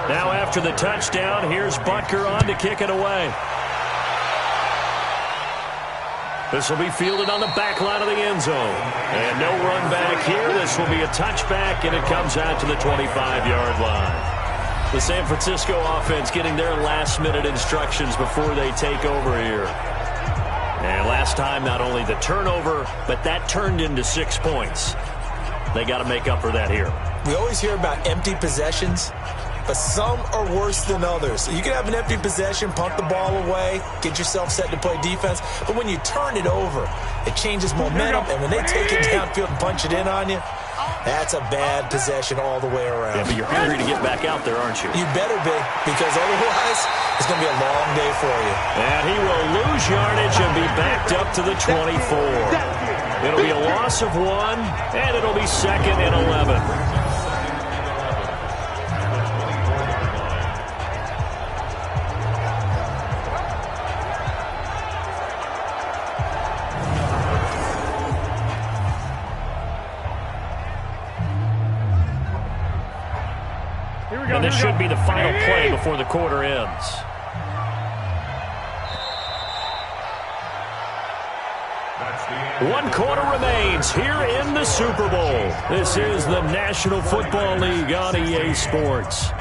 Speaker 1: Now after the touchdown, here's Butker on to kick it away. This will be fielded on the back line of the end zone. And no run back here. This will be a touchback, and it comes out to the 25-yard line. The San Francisco offense getting their last-minute instructions before they take over here. And last time, not only the turnover, but that turned into 6 points. They got to make up for that here.
Speaker 2: We always hear about empty possessions, but some are worse than others. You can have an empty possession, punt the ball away, get yourself set to play defense, but when you turn it over, it changes momentum, and when they take it downfield and punch it in on you, that's a bad possession all the way around.
Speaker 1: Yeah, but you're hungry to get back out there, aren't you?
Speaker 2: You better be, because otherwise it's going to be a long day for you.
Speaker 1: And he will lose yardage and be backed up to the 24. It'll be a loss of 1, and it'll be 2nd and 11. And this should be the final play before the quarter ends. One quarter remains here in the Super Bowl. This is the National Football League on EA Sports.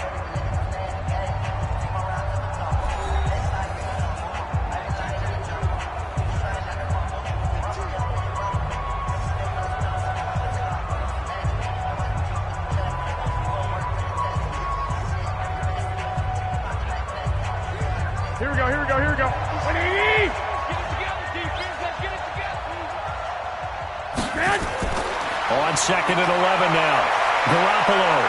Speaker 3: Here we go, here we go, here we go. 180! Get it together, defense. Let's get it together.
Speaker 1: On 2nd and 11 now. Garoppolo.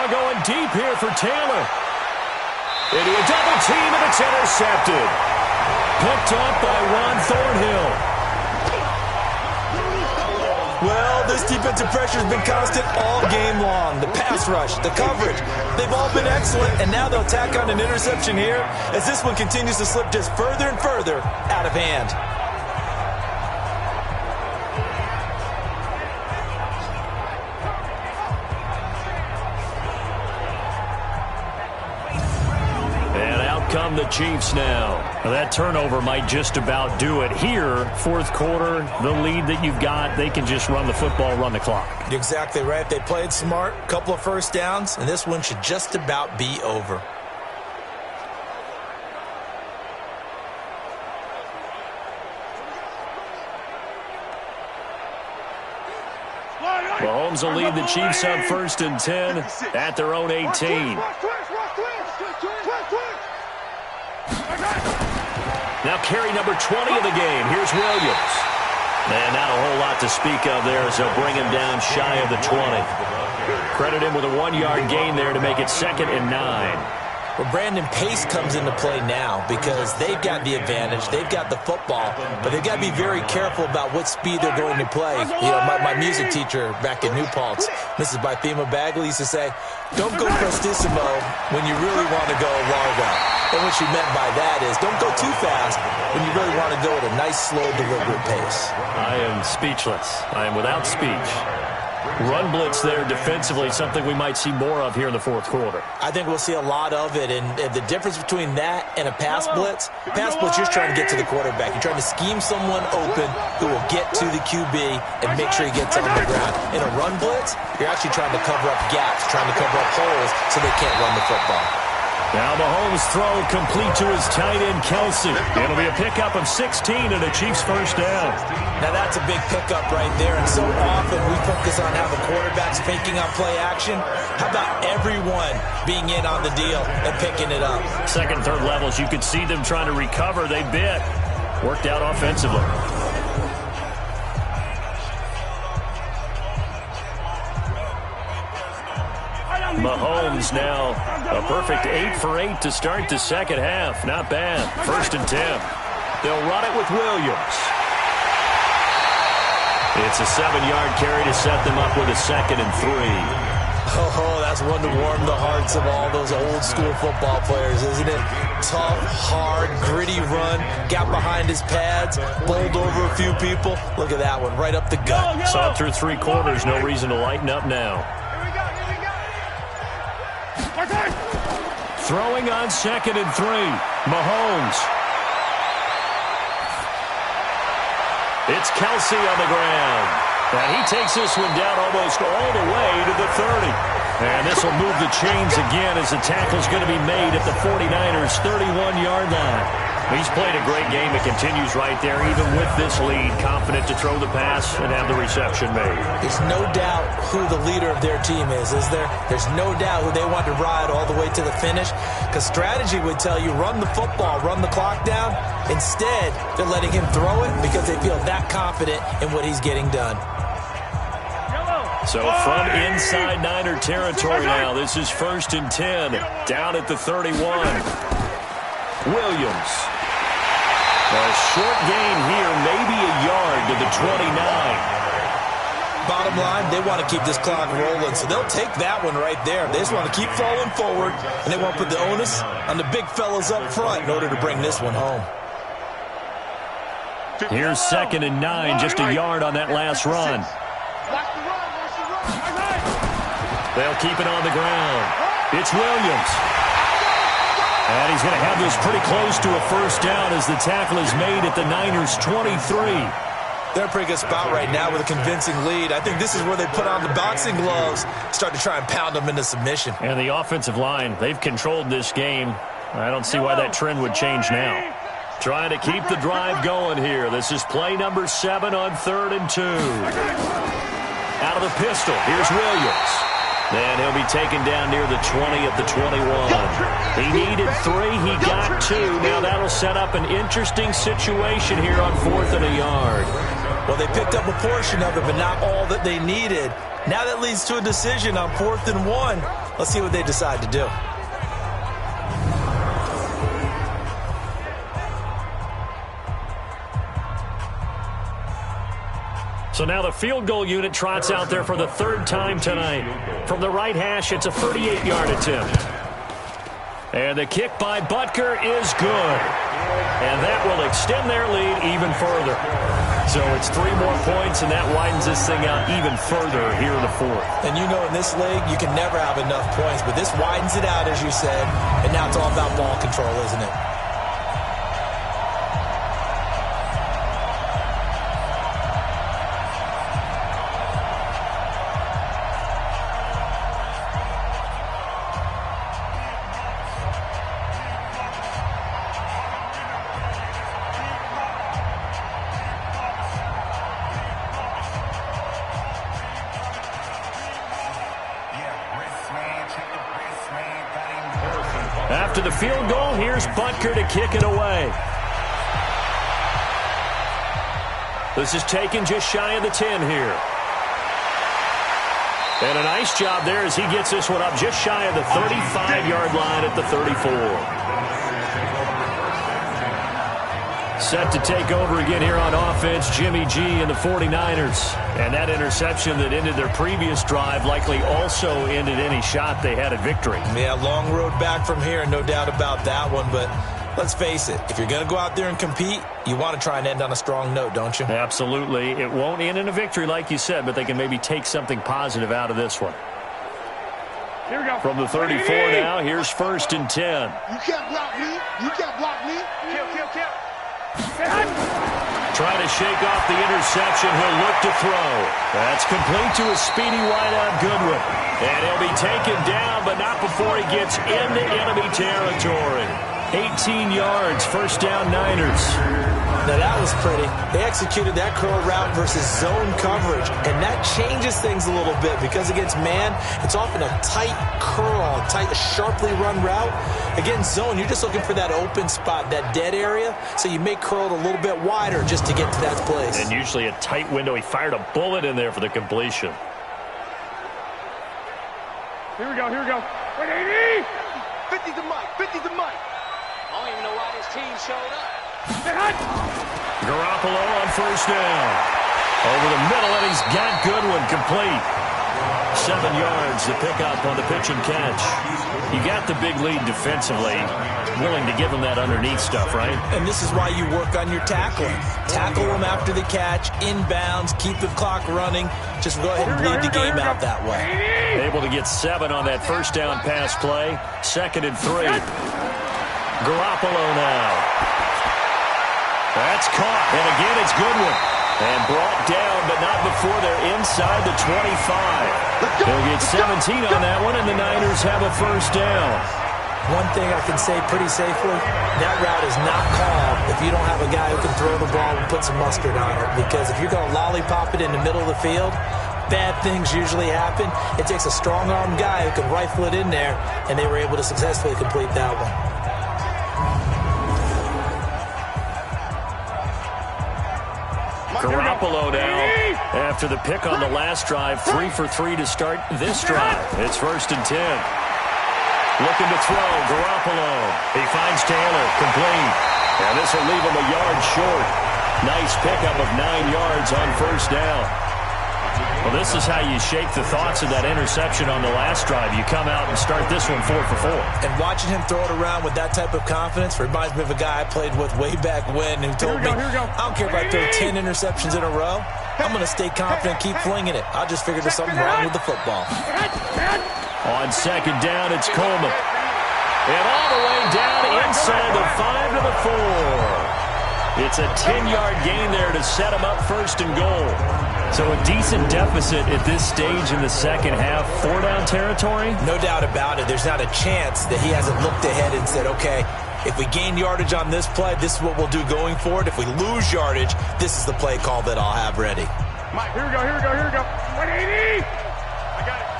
Speaker 1: Going deep here for Taylor. Into a double team, and it's intercepted. Picked up by Ron Thornhill.
Speaker 2: Well, this defensive pressure has been constant all game long. The pass rush, the coverage, they've all been excellent, and now they'll tack on an interception here as this one continues to slip just further and further out of hand.
Speaker 1: And out come the Chiefs now. Well, that turnover might just about do it here. Fourth quarter, the lead that you've got, they can just run the football, run the clock.
Speaker 2: You're exactly right. They played smart, couple of first downs, and this one should just about be over.
Speaker 1: Mahomes will lead the Chiefs up 1st and 10 at their own 18. Now carry number 20 of the game. Here's Williams. And not a whole lot to speak of there as they'll bring him down shy of the 20. Credit him with a 1-yard gain there to make it 2nd and 9.
Speaker 2: Well, Brandon, pace comes into play now because they've got the advantage. They've got the football, but they've got to be very careful about what speed they're going to play. You know, my music teacher back at New Paltz, Mrs. Bythema Bagley, used to say, don't go prestissimo when you really want to go largo. And what she meant by that is don't go too fast when you really want to go at a nice, slow, deliberate pace.
Speaker 1: I am speechless. I am without speech. Run blitz there defensively, something we might see more of here in the fourth quarter.
Speaker 2: I think we'll see a lot of it, and the difference between that and a pass blitz, you're just trying to get to the quarterback. You're trying to scheme someone open who will get to the QB and make sure he gets on the ground. In a run blitz, you're actually trying to cover up gaps, trying to cover up holes so they can't run the football.
Speaker 1: Now Mahomes' throw complete to his tight end, Kelsey. It'll be a pickup of 16 and a Chiefs first down.
Speaker 2: Now that's a big pickup right there, and so often we focus on how the quarterback's faking on play action. How about everyone being in on the deal and picking it up?
Speaker 1: Second, third levels, you could see them trying to recover. They bit. Worked out offensively. Mahomes now a perfect 8 for 8 to start the second half. Not bad. 1st and 10. They'll run it with Williams. It's a 7-yard carry to set them up with a 2nd and 3.
Speaker 2: Oh, that's one to warm the hearts of all those old school football players, isn't it? Tough, hard, gritty run. Got behind his pads, bowled over a few people. Look at that one, right up the gut.
Speaker 1: Saw it through 3 quarters. No reason to lighten up now. Throwing on 2nd and 3. Mahomes. It's Kelsey on the ground. And he takes this one down almost all the way to the 30. And this will move the chains again as the tackle's going to be made at the 49ers' 31-yard line. He's played a great game. It continues right there, even with this lead. Confident to throw the pass and have the reception made.
Speaker 2: There's no doubt who the leader of their team is there? There's no doubt who they want to ride all the way to the finish. Because strategy would tell you, run the football, run the clock down. Instead, they're letting him throw it because they feel that confident in what he's getting done.
Speaker 1: So from inside Niner territory now, this is 1st and 10, down at the 31. Williams. A short gain here, maybe a yard to the 29.
Speaker 2: Bottom line, they want to keep this clock rolling, so they'll take that one right there. They just want to keep falling forward, and they want to put the onus on the big fellas up front in order to bring this one home.
Speaker 1: Here's 2nd and 9, just a yard on that last run. They'll keep it on the ground. It's Williams. And he's going to have this pretty close to a first down as the tackle is made at the Niners' 23.
Speaker 2: They're in a pretty good spot right now with a convincing lead. I think this is where they put on the boxing gloves, start to try and pound them into submission.
Speaker 1: And the offensive line, they've controlled this game. I don't see why that trend would change now. Trying to keep the drive going here. This is play number 7 on 3rd and 2. Out of the pistol, here's Williams. And he'll be taken down near the 20 at the 21. He needed 3. He got 2. Now that'll set up an interesting situation here on 4th and a yard.
Speaker 2: Well, they picked up a portion of it, but not all that they needed. Now that leads to a decision on 4th and 1. Let's see what they decide to do.
Speaker 1: So now the field goal unit trots out there for the 3rd time tonight. From the right hash, it's a 38-yard attempt. And the kick by Butker is good. And that will extend their lead even further. So it's 3 more points, and that widens this thing out even further here in the 4th.
Speaker 2: And you know in this league, you can never have enough points, but this widens it out, as you said, and now it's all about ball control, isn't it?
Speaker 1: After the field goal, here's Butker to kick it away. This is taken just shy of the 10 here. And a nice job there as he gets this one up just shy of the 35-yard line at the 34. Set to take over again here on offense, Jimmy G and the 49ers. And that interception that ended their previous drive likely also ended any shot they had at victory.
Speaker 2: Yeah, long road back from here, no doubt about that one. But let's face it, if you're going to go out there and compete, you want to try and end on a strong note, don't you?
Speaker 1: Absolutely. It won't end in a victory like you said, but they can maybe take something positive out of this one.
Speaker 3: Here we go.
Speaker 1: From the 34 now, here's 1st and 10.
Speaker 3: You can't block me. You can't block me. Kill.
Speaker 1: Trying to shake off the interception. He'll look to throw. That's complete to a speedy wideout Goodwin. And he'll be taken down, but not before he gets into enemy territory. 18 yards, first down Niners.
Speaker 2: Now that was pretty. They executed that curl route versus zone coverage, and that changes things a little bit because against man, it's often a tight curl, tight, sharply run route. Against zone, you're just looking for that open spot, that dead area, so you make curl a little bit wider just to get to that place.
Speaker 1: And usually a tight window. He fired a bullet in there for the completion.
Speaker 3: Here we go. 180.
Speaker 5: 50 to Mike. I don't even know why this team showed up.
Speaker 1: Garoppolo on first down. Over the middle, and he's got Goodwin complete. 7 yards to pick up on the pitch and catch. You got the big lead defensively. Willing to give him that underneath stuff, right?
Speaker 2: And this is why you work on your tackling. Tackle them after the catch, inbounds, keep the clock running. Just go ahead and bleed the game out that way.
Speaker 1: Able to get 7 on that first down pass play. 2nd and 3. Garoppolo now. That's caught, and again it's Goodwin. And brought down, but not before they're inside the 25. They'll get 17 on that one, and the Niners have a first down.
Speaker 2: One thing I can say pretty safely, that route is not called if you don't have a guy who can throw the ball and put some mustard on it. Because if you're going to lollipop it in the middle of the field, bad things usually happen. It takes a strong-armed guy who can rifle it in there, and they were able to successfully complete that one.
Speaker 1: Garoppolo now, after the pick on the last drive, 3 for 3 to start this drive. It's 1st and 10. Looking to throw, Garoppolo. He finds Taylor, complete. And this will leave him a yard short. Nice pickup of 9 yards on 1st down. Well, this is how you shake the thoughts of that interception on the last drive. You come out and start this one 4 for 4.
Speaker 2: And watching him throw it around with that type of confidence reminds me of a guy I played with way back when who told me, I don't care if I throw 10 interceptions in a row. I'm going to stay confident, keep flinging it. I just figured there's something wrong with the football.
Speaker 1: On 2nd down, it's Coleman. And all the way down inside the 5 to the 4. It's a 10-yard gain there to set him up 1st and goal. So a decent deficit at this stage in the second half. 4-down territory?
Speaker 2: No doubt about it. There's not a chance that he hasn't looked ahead and said, okay, if we gain yardage on this play, this is what we'll do going forward. If we lose yardage, this is the play call that I'll have ready.
Speaker 3: Mike, here we go, here we go, here we go. 180! I got it.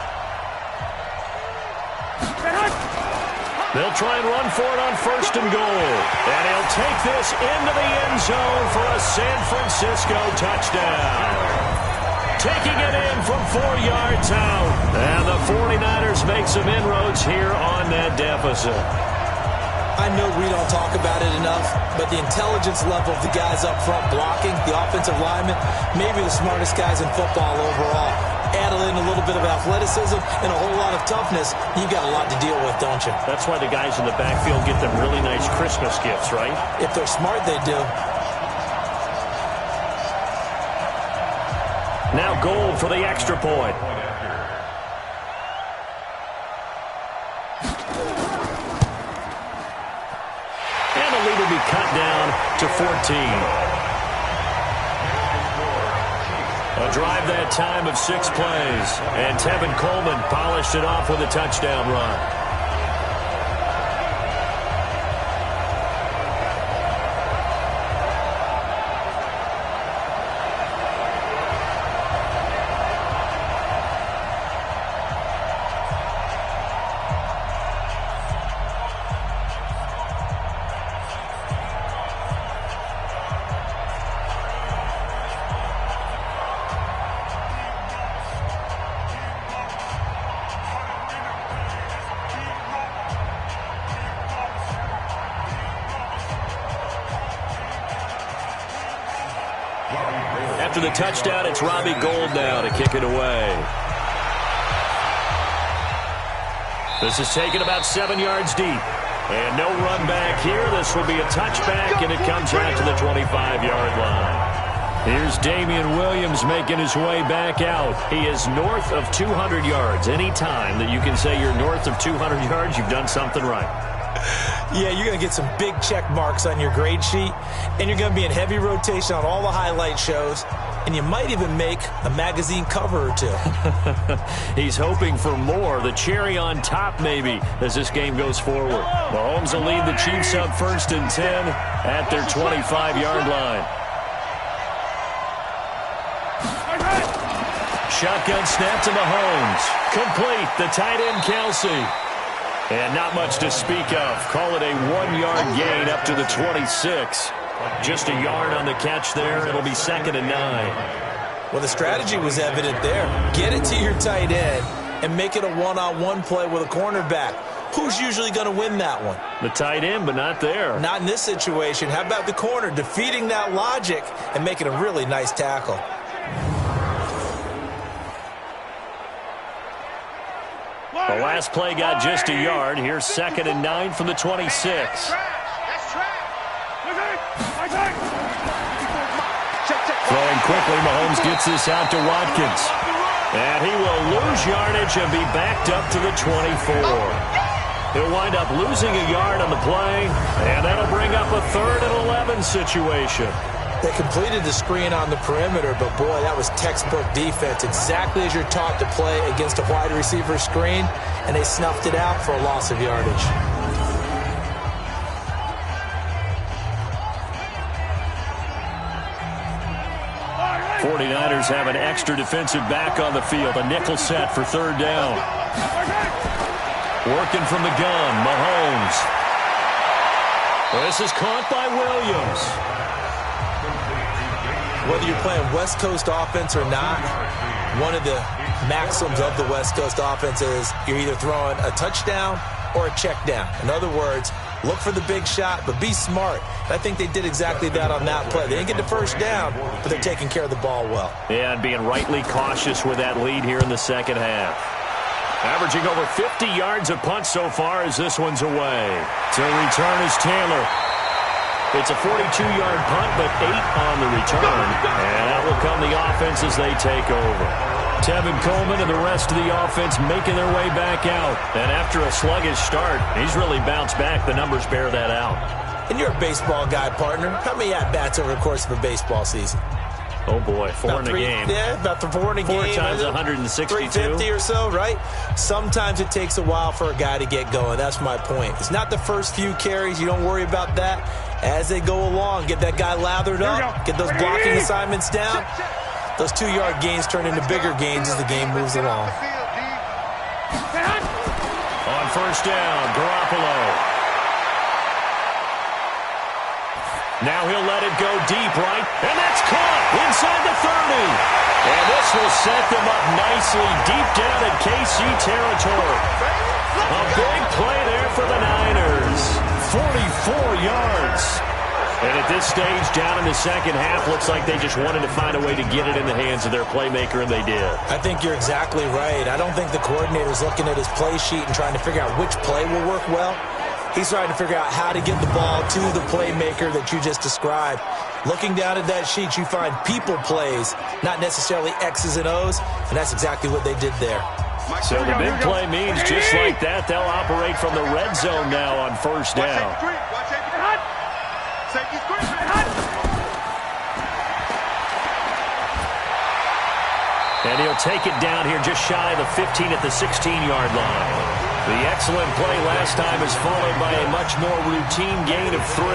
Speaker 1: They'll try and run for it on 1st and goal. And he'll take this into the end zone for a San Francisco touchdown. Taking it in from 4 yards out. And the 49ers make some inroads here on that deficit.
Speaker 2: I know we don't talk about it enough, but the intelligence level of the guys up front blocking, the offensive linemen, maybe the smartest guys in football overall. Add in a little bit of athleticism and a whole lot of toughness, you got a lot to deal with, don't you?
Speaker 1: That's why the guys in the backfield get them really nice Christmas gifts, right?
Speaker 2: If they're smart, they do.
Speaker 1: Now Gold for the extra point. And the lead will be cut down to 14. A drive that time of 6 plays. And Tevin Coleman polished it off with a touchdown run. After the touchdown, it's Robbie Gould now to kick it away. This is taken about 7 yards deep. And no run back here. This will be a touchback, and it comes out to the 25-yard line. Here's Damian Williams making his way back out. He is north of 200 yards. Any time that you can say you're north of 200 yards, you've done something right.
Speaker 2: Yeah, you're going to get some big check marks on your grade sheet, and you're going to be in heavy rotation on all the highlight shows, and you might even make a magazine cover or two.
Speaker 1: He's hoping for more, the cherry on top maybe, as this game goes forward. Mahomes will lead the Chiefs up 1st and 10 at their 25-yard line. Shotgun snap to Mahomes. Complete, the tight end Kelsey. And not much to speak of. Call it a 1-yard gain up to the 26. Just a yard on the catch there. It'll be 2nd and 9.
Speaker 2: Well, the strategy was evident there. Get it to your tight end and make it a one-on-one play with a cornerback. Who's usually going to win that one?
Speaker 1: The tight end, but not there.
Speaker 2: Not in this situation. How about the corner defeating that logic and making a really nice tackle?
Speaker 1: The last play got just a yard. Here's 2nd and 9 from the 26. Throwing quickly, Mahomes gets this out to Watkins. And he will lose yardage and be backed up to the 24. He'll wind up losing a yard on the play, and that'll bring up a 3rd and 11 situation.
Speaker 2: They completed the screen on the perimeter, but boy, that was textbook defense. Exactly as you're taught to play against a wide receiver screen, and they snuffed it out for a loss of yardage.
Speaker 1: 49ers have an extra defensive back on the field. A nickel set for third down. Working from the gun, Mahomes. This is caught by Williams.
Speaker 2: Whether you're playing West Coast offense or not, one of the maxims of the West Coast offense is you're either throwing a touchdown or a check down. In other words, look for the big shot, but be smart. I think they did exactly that on that play. They didn't get the first down, but they're taking care of the ball well.
Speaker 1: Yeah, and being rightly cautious with that lead here in the second half. Averaging over 50 yards a punt so far as this one's away. To return is Taylor. It's a 42-yard punt, but 8 on the return. And out will come the offense as they take over. Tevin Coleman and the rest of the offense making their way back out. And after a sluggish start, he's really bounced back. The numbers bear that out.
Speaker 2: And you're a baseball guy, partner. How many at-bats over the course of a baseball season?
Speaker 1: Oh, boy, 4 in a game.
Speaker 2: Yeah, about 4 in a game.
Speaker 1: 4 times 162.
Speaker 2: 350 or so, right? Sometimes it takes a while for a guy to get going. That's my point. It's not the first few carries. You don't worry about that. As they go along, get that guy lathered up, get those blocking assignments down. Those 2-yard gains turn into bigger gains as the game moves along.
Speaker 1: On first down, Garoppolo. Now he'll let it go deep, right? And that's caught inside the 30. And this will set them up nicely deep down in KC territory. A big play there for the Niners. 44 yards. And at this stage, down in the second half, looks like they just wanted to find a way to get it in the hands of their playmaker, and they did. I
Speaker 2: think you're exactly right. I don't think the coordinator's looking at his play sheet and trying to figure out which play will work well. He's trying to figure out how to get the ball to the playmaker that you just described. Looking down at that sheet, you find people plays, not necessarily X's and O's, and that's exactly what they did there.
Speaker 1: So the big play means just like that, they'll operate from the red zone now on first down. And he'll take it down here just shy of the 15 at the 16-yard line. The excellent play last time is followed by a much more routine gain of 3.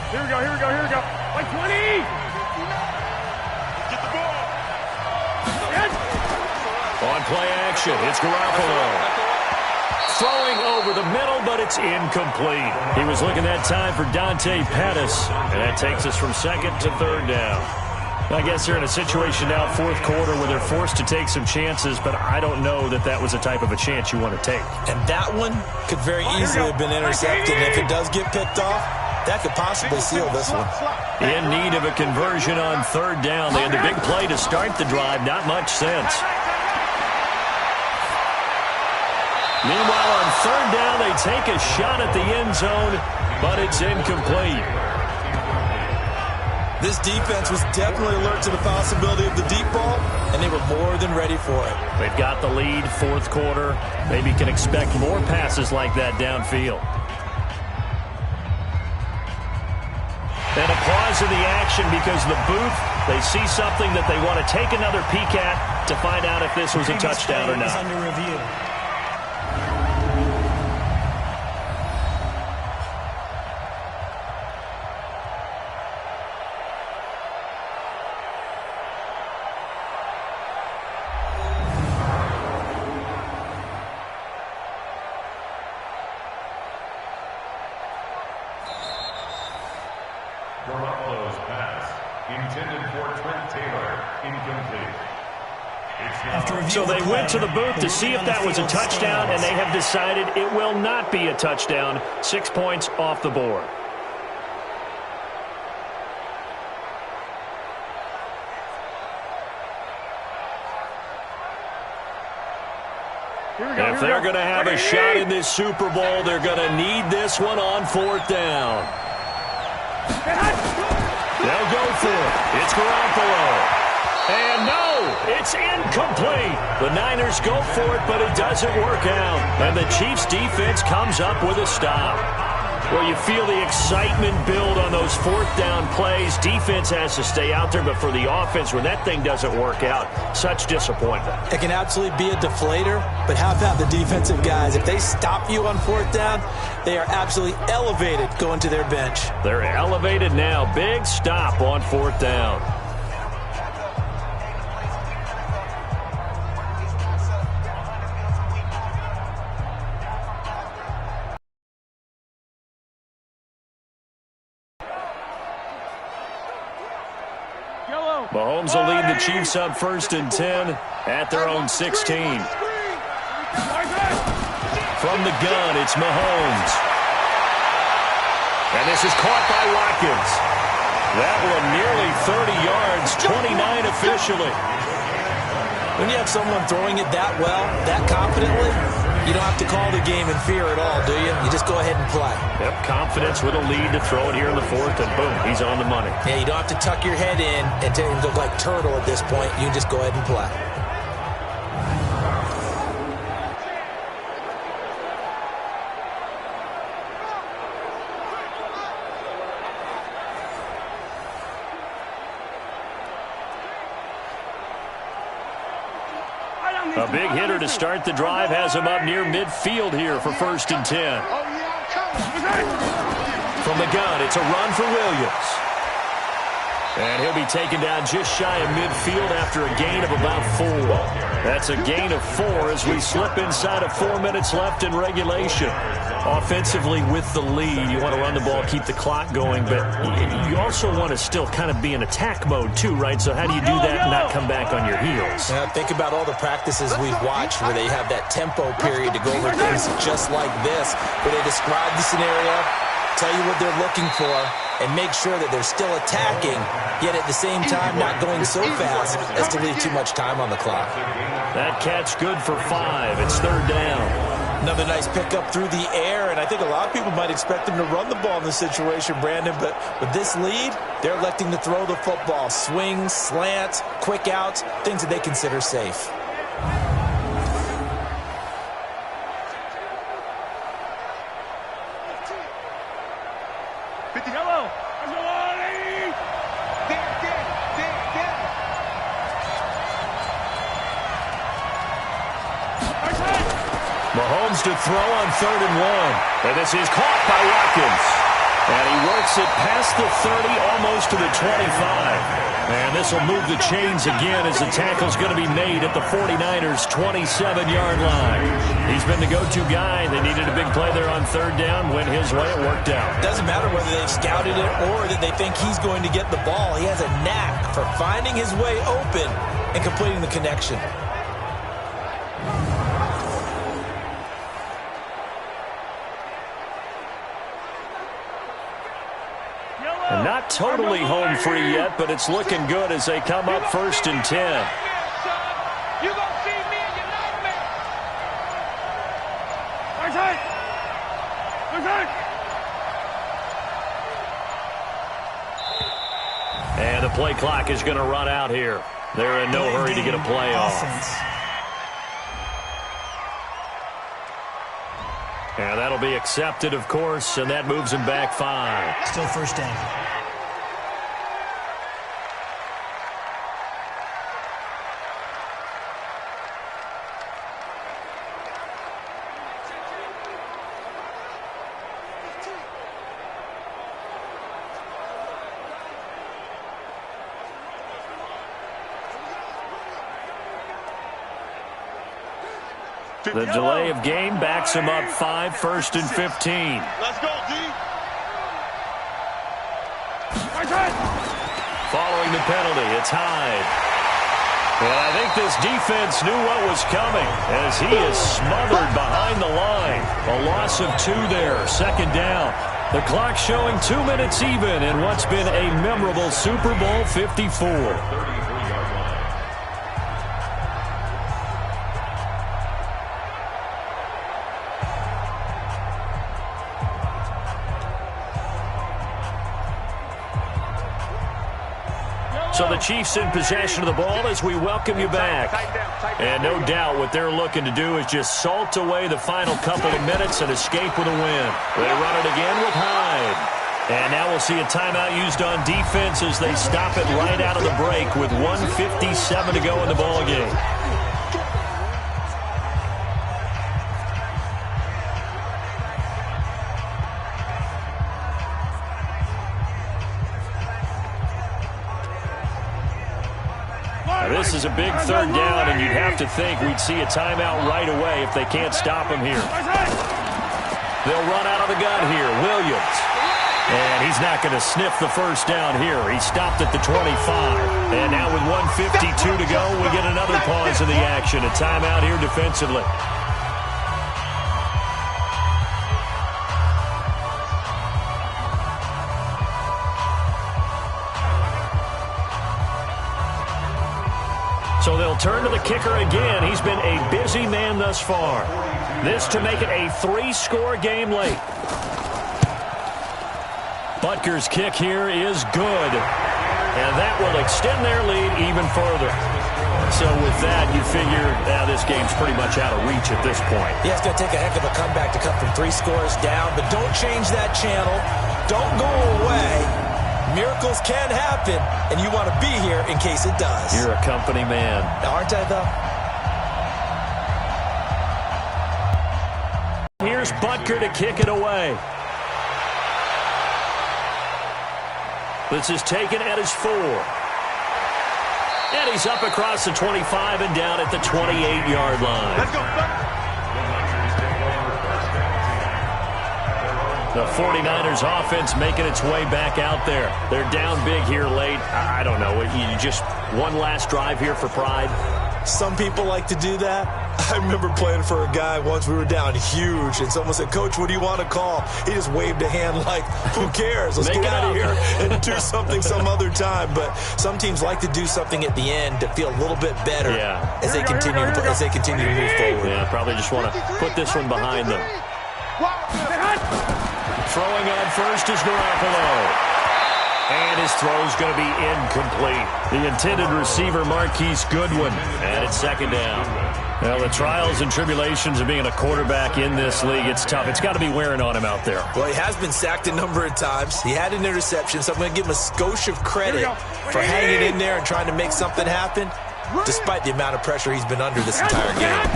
Speaker 3: Here we go, here we go, here we go. Like 20! Get the ball! Yes.
Speaker 1: On play action, it's Garoppolo. Throwing over the middle, but it's incomplete. He was looking that time for Dante Pettis, and that takes us from second to third down. I guess they're in a situation now, fourth quarter, where they're forced to take some chances, but I don't know that that was a type of a chance you want to take.
Speaker 2: And that one could very easily have been intercepted. And if it does get picked off, that could possibly seal this one.
Speaker 1: In need of a conversion on third down. They had the big play to start the drive. Not much sense. Meanwhile, on third down, they take a shot at the end zone, but it's incomplete.
Speaker 2: This defense was definitely alert to the possibility of the deep ball, and they were more than ready for it.
Speaker 1: They've got the lead, fourth quarter. Maybe can expect more passes like that downfield. And a pause in the action because the booth, they see something that they want to take another peek at to find out if this was a touchdown or not.
Speaker 6: Under review.
Speaker 7: Garoppolo's pass, intended for Trent Taylor, incomplete.
Speaker 1: So they went to the booth to see if that was a touchdown, and they have decided it will not be a touchdown. 6 points off the board. If they're going to have a shot in this Super Bowl, they're going to need this one on fourth down. They'll go for it. It's Garoppolo. And no, it's incomplete. The Niners go for it, but it doesn't work out. And the Chiefs' defense comes up with a stop. Well, you feel the excitement build on those fourth down plays. Defense has to stay out there, but for the offense, when that thing doesn't work out, such disappointment.
Speaker 2: It can absolutely be a deflator, but how about the defensive guys? If they stop you on fourth down, they are absolutely elevated going to their bench.
Speaker 1: They're elevated now. Big stop on fourth down. Mahomes will lead the Chiefs up 1st and 10 at their own 16. From the gun, it's Mahomes. And this is caught by Watkins. That one nearly 30 yards, 29 officially.
Speaker 2: When you have someone throwing it that well, that confidently, you don't have to call the game in fear at all, do you? You just go ahead and play.
Speaker 1: Yep, confidence with a lead to throw it here in the fourth, and boom, he's on the money.
Speaker 2: Yeah, you don't have to tuck your head in and look like turtle at this point. You can just go ahead and play.
Speaker 1: A big hitter to start the drive has him up near midfield here for 1st and 10. From the gun, it's a run for Williams. And he'll be taken down just shy of midfield after a gain of about 4. That's a gain of 4 as we slip inside of 4 minutes left in regulation. Offensively with the lead, you want to run the ball, keep the clock going, but you also want to still kind of be in attack mode too, right? So how do you do that and not come back on your heels?
Speaker 2: Now, think about all the practices we've watched where they have that tempo period to go over things just like this, where they describe the scenario, tell you what they're looking for, and make sure that they're still attacking, yet at the same time not going so fast as to leave too much time on the clock.
Speaker 1: That catch good for 5. It's 3rd down.
Speaker 2: Another nice pickup through the air, and I think a lot of people might expect them to run the ball in this situation, Brandon, but with this lead, they're electing to throw the football. Swings, slants, quick outs, things that they consider safe.
Speaker 1: Mahomes to throw on 3rd and 1. And this is caught by Watkins. And he works it past the 30, almost to the 25. And this will move the chains again as the tackle's going to be made at the 49ers' 27-yard line. He's been the go-to guy. They needed a big play there on 3rd down. Went his way. It worked out.
Speaker 2: Doesn't matter whether they've scouted it or that they think he's going to get the ball. He has a knack for finding his way open and completing the connection.
Speaker 1: And not totally home free yet, but it's looking good as they come up 1st and 10.
Speaker 3: You gonna see me in your nightmare.
Speaker 1: And the play clock is going to run out here. They're in no hurry to get a play off. And that'll be accepted, of course, and that moves him back 5.
Speaker 6: Still 1st down.
Speaker 1: The delay of game backs him up 5, 1st and 15.
Speaker 3: Let's go, D.
Speaker 1: Following the penalty, it's Hyde. And I think this defense knew what was coming as he is smothered behind the line. A loss of 2 there, 2nd down. The clock showing 2 minutes even in what's been a memorable Super Bowl 54. So the Chiefs in possession of the ball as we welcome you back. And no doubt what they're looking to do is just salt away the final couple of minutes and escape with a win. They run it again with Hyde. And now we'll see a timeout used on defense as they stop it right out of the break with 1:57 to go in the ballgame. This is a big third down, and you'd have to think we'd see a timeout right away if they can't stop him here. They'll run out of the gun here. Williams. And he's not going to sniff the first down here. He stopped at the 25. And now with 1:52 to go, we get another pause in the action. A timeout here defensively. So they'll turn to the kicker again. He's been a busy man thus far. This to make it a 3-score game late. Butker's kick here is good. And that will extend their lead even further. So with that, you figure this game's pretty much out of reach at this point.
Speaker 2: Yeah, it's going to take a heck of a comeback to cut from 3 scores down. But don't change that channel. Don't go away. Miracles can happen, and you want to be here in case it does.
Speaker 1: You're a company man.
Speaker 2: Aren't I, though?
Speaker 1: Here's Butker to kick it away. This is taken at his 4. And he's up across the 25 and down at the 28-yard line.
Speaker 5: Let's go, Butker.
Speaker 1: The 49ers offense making its way back out there. They're down big here late. I don't know. You just one last drive here for pride.
Speaker 2: Some people like to do that. I remember playing for a guy once. We were down huge, and someone said, "Coach, what do you want to call?" He just waved a hand like, who cares? Let's get out of here and do something some other time. But some teams like to do something at the end to feel a little bit better as they continue to move forward.
Speaker 1: Yeah, probably just want to put this one behind them. Throwing on first is Garoppolo. And his throw's going to be incomplete. The intended receiver, Marquise Goodwin. And it's second down. Well, the trials and tribulations of being a quarterback in this league, it's tough. It's got to be wearing on him out there.
Speaker 2: Well, he has been sacked a number of times. He had an interception, so I'm going to give him a skosh of credit for hanging in there and trying to make something happen, despite the amount of pressure he's been under this entire game.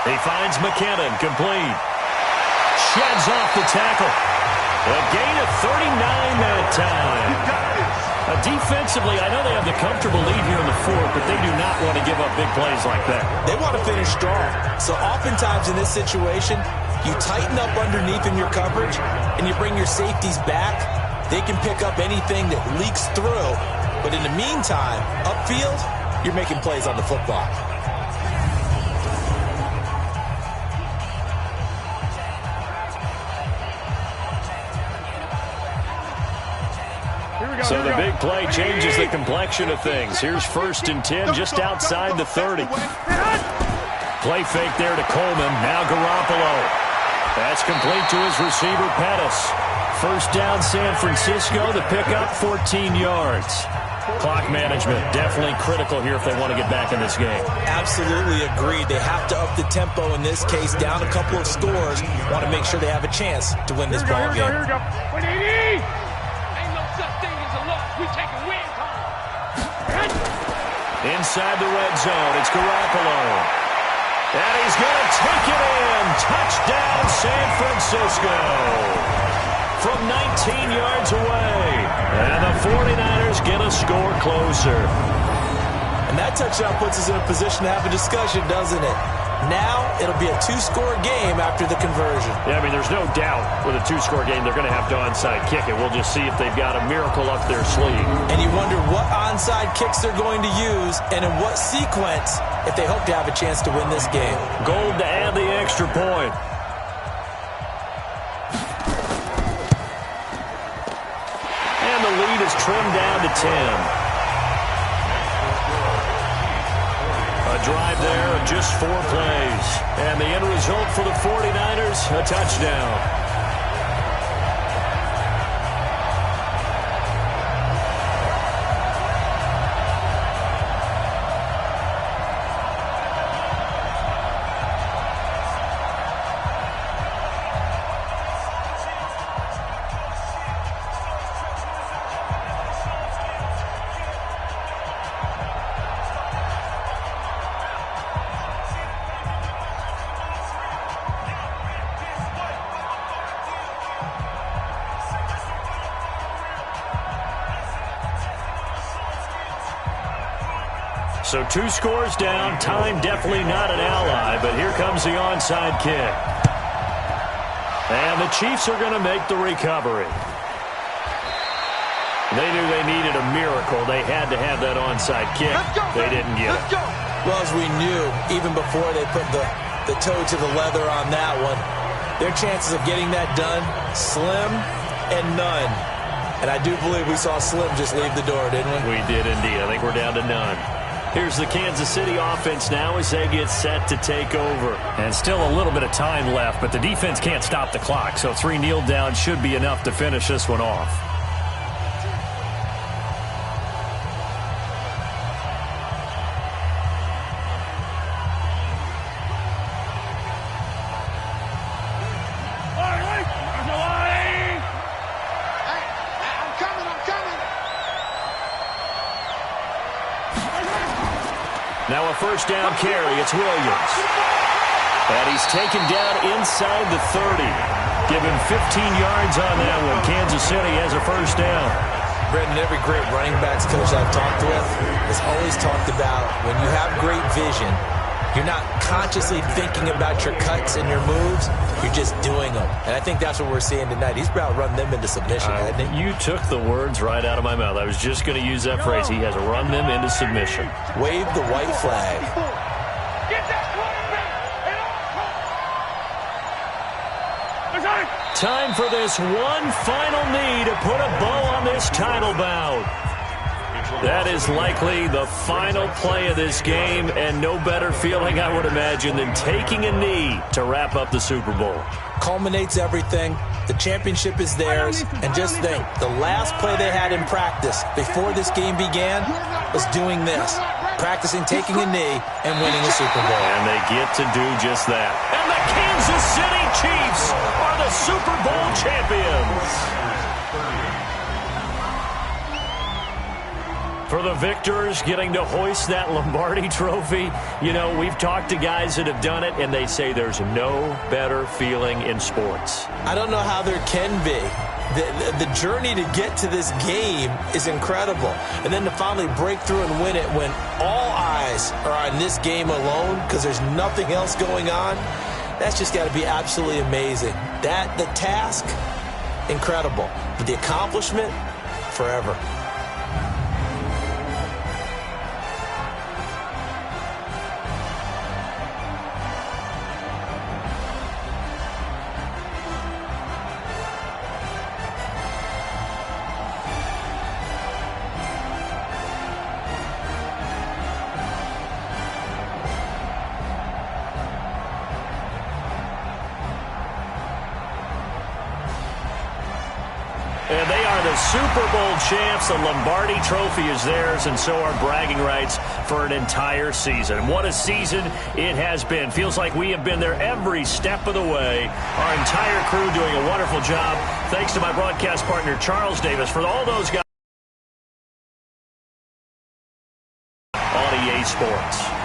Speaker 1: He finds McKinnon, complete. Sheds off the tackle. A gain of 39 that time. Defensively, I know they have the comfortable lead here in the 4th, but they do not want to give up big plays like that.
Speaker 2: They want to finish strong. So oftentimes in this situation, you tighten up underneath in your coverage, and you bring your safeties back. They can pick up anything that leaks through. But in the meantime, upfield, you're making plays on the football.
Speaker 1: So the big play changes the complexion of things. Here's 1st and 10 just outside the 30. Play fake there to Coleman. Now Garoppolo. That's complete to his receiver, Pettis. First down, San Francisco. The pickup, 14 yards. Clock management definitely critical here if they want to get back in this game.
Speaker 2: Absolutely agreed. They have to up the tempo in this case, down a couple of scores. Want to make sure they have a chance to win this ball game.
Speaker 3: Here we go. 180.
Speaker 1: Inside the red zone, it's Garoppolo. And he's going to take it in. Touchdown, San Francisco. From 19 yards away. And the 49ers get a score closer.
Speaker 2: And that touchdown puts us in a position to have a discussion, doesn't it? Now it'll be a 2-score game after the conversion.
Speaker 1: Yeah, I mean, there's no doubt with a 2-score game they're going to have to onside kick it. We'll just see if they've got a miracle up their sleeve.
Speaker 2: And you wonder what onside kicks they're going to use and in what sequence if they hope to have a chance to win this game.
Speaker 1: Gold to add the extra point. And the lead is trimmed down to 10. A drive there of just 4 plays. And the end result for the 49ers, a touchdown. So 2 scores down. Time definitely not an ally, but here comes the onside kick. And the Chiefs are going to make the recovery. They knew they needed a miracle. They had to have that onside kick. They didn't get it.
Speaker 2: Well, as we knew, even before they put the toe to the leather on that one, their chances of getting that done, slim and none. And I do believe we saw Slim just leave the door, didn't we?
Speaker 1: We did indeed. I think we're down to none. Here's the Kansas City offense now as they get set to take over. And still a little bit of time left, but the defense can't stop the clock. So 3 kneel downs should be enough to finish this one off. Now a first down carry. It's Williams. And he's taken down inside the 30. Give him 15 yards on that one. Kansas City has a first down.
Speaker 2: Brendan, every great running backs coach I've talked with has always talked about when you have great vision, you're not consciously thinking about your cuts and your moves. You're just doing them. And I think that's what we're seeing tonight. He's about run them into submission, hasn't he?
Speaker 1: You took the words right out of my mouth. I was just going to use that phrase. He has run them into submission.
Speaker 2: Wave the white flag.
Speaker 3: Get that quarterback.
Speaker 1: Time for this one final knee to put a bow on this title bout. That is likely the final play of this game, and no better feeling, I would imagine, than taking a knee to wrap up the Super Bowl.
Speaker 2: Culminates everything. The championship is theirs. And just think, the last play they had in practice before this game began was doing this, practicing taking a knee and winning a Super Bowl.
Speaker 1: And they get to do just that. And the Kansas City Chiefs are the Super Bowl champions. For the victors, getting to hoist that Lombardi trophy, you know, we've talked to guys that have done it, and they say there's no better feeling in sports.
Speaker 2: I don't know how there can be. The journey to get to this game is incredible. And then to finally break through and win it when all eyes are on this game alone because there's nothing else going on, that's just got to be absolutely amazing. The task, incredible. But the accomplishment, forever.
Speaker 1: And they are the Super Bowl champs. The Lombardi trophy is theirs, and so are bragging rights for an entire season. What a season it has been. Feels like we have been there every step of the way. Our entire crew doing a wonderful job. Thanks to my broadcast partner, Charles Davis, for all those guys on EA Sports.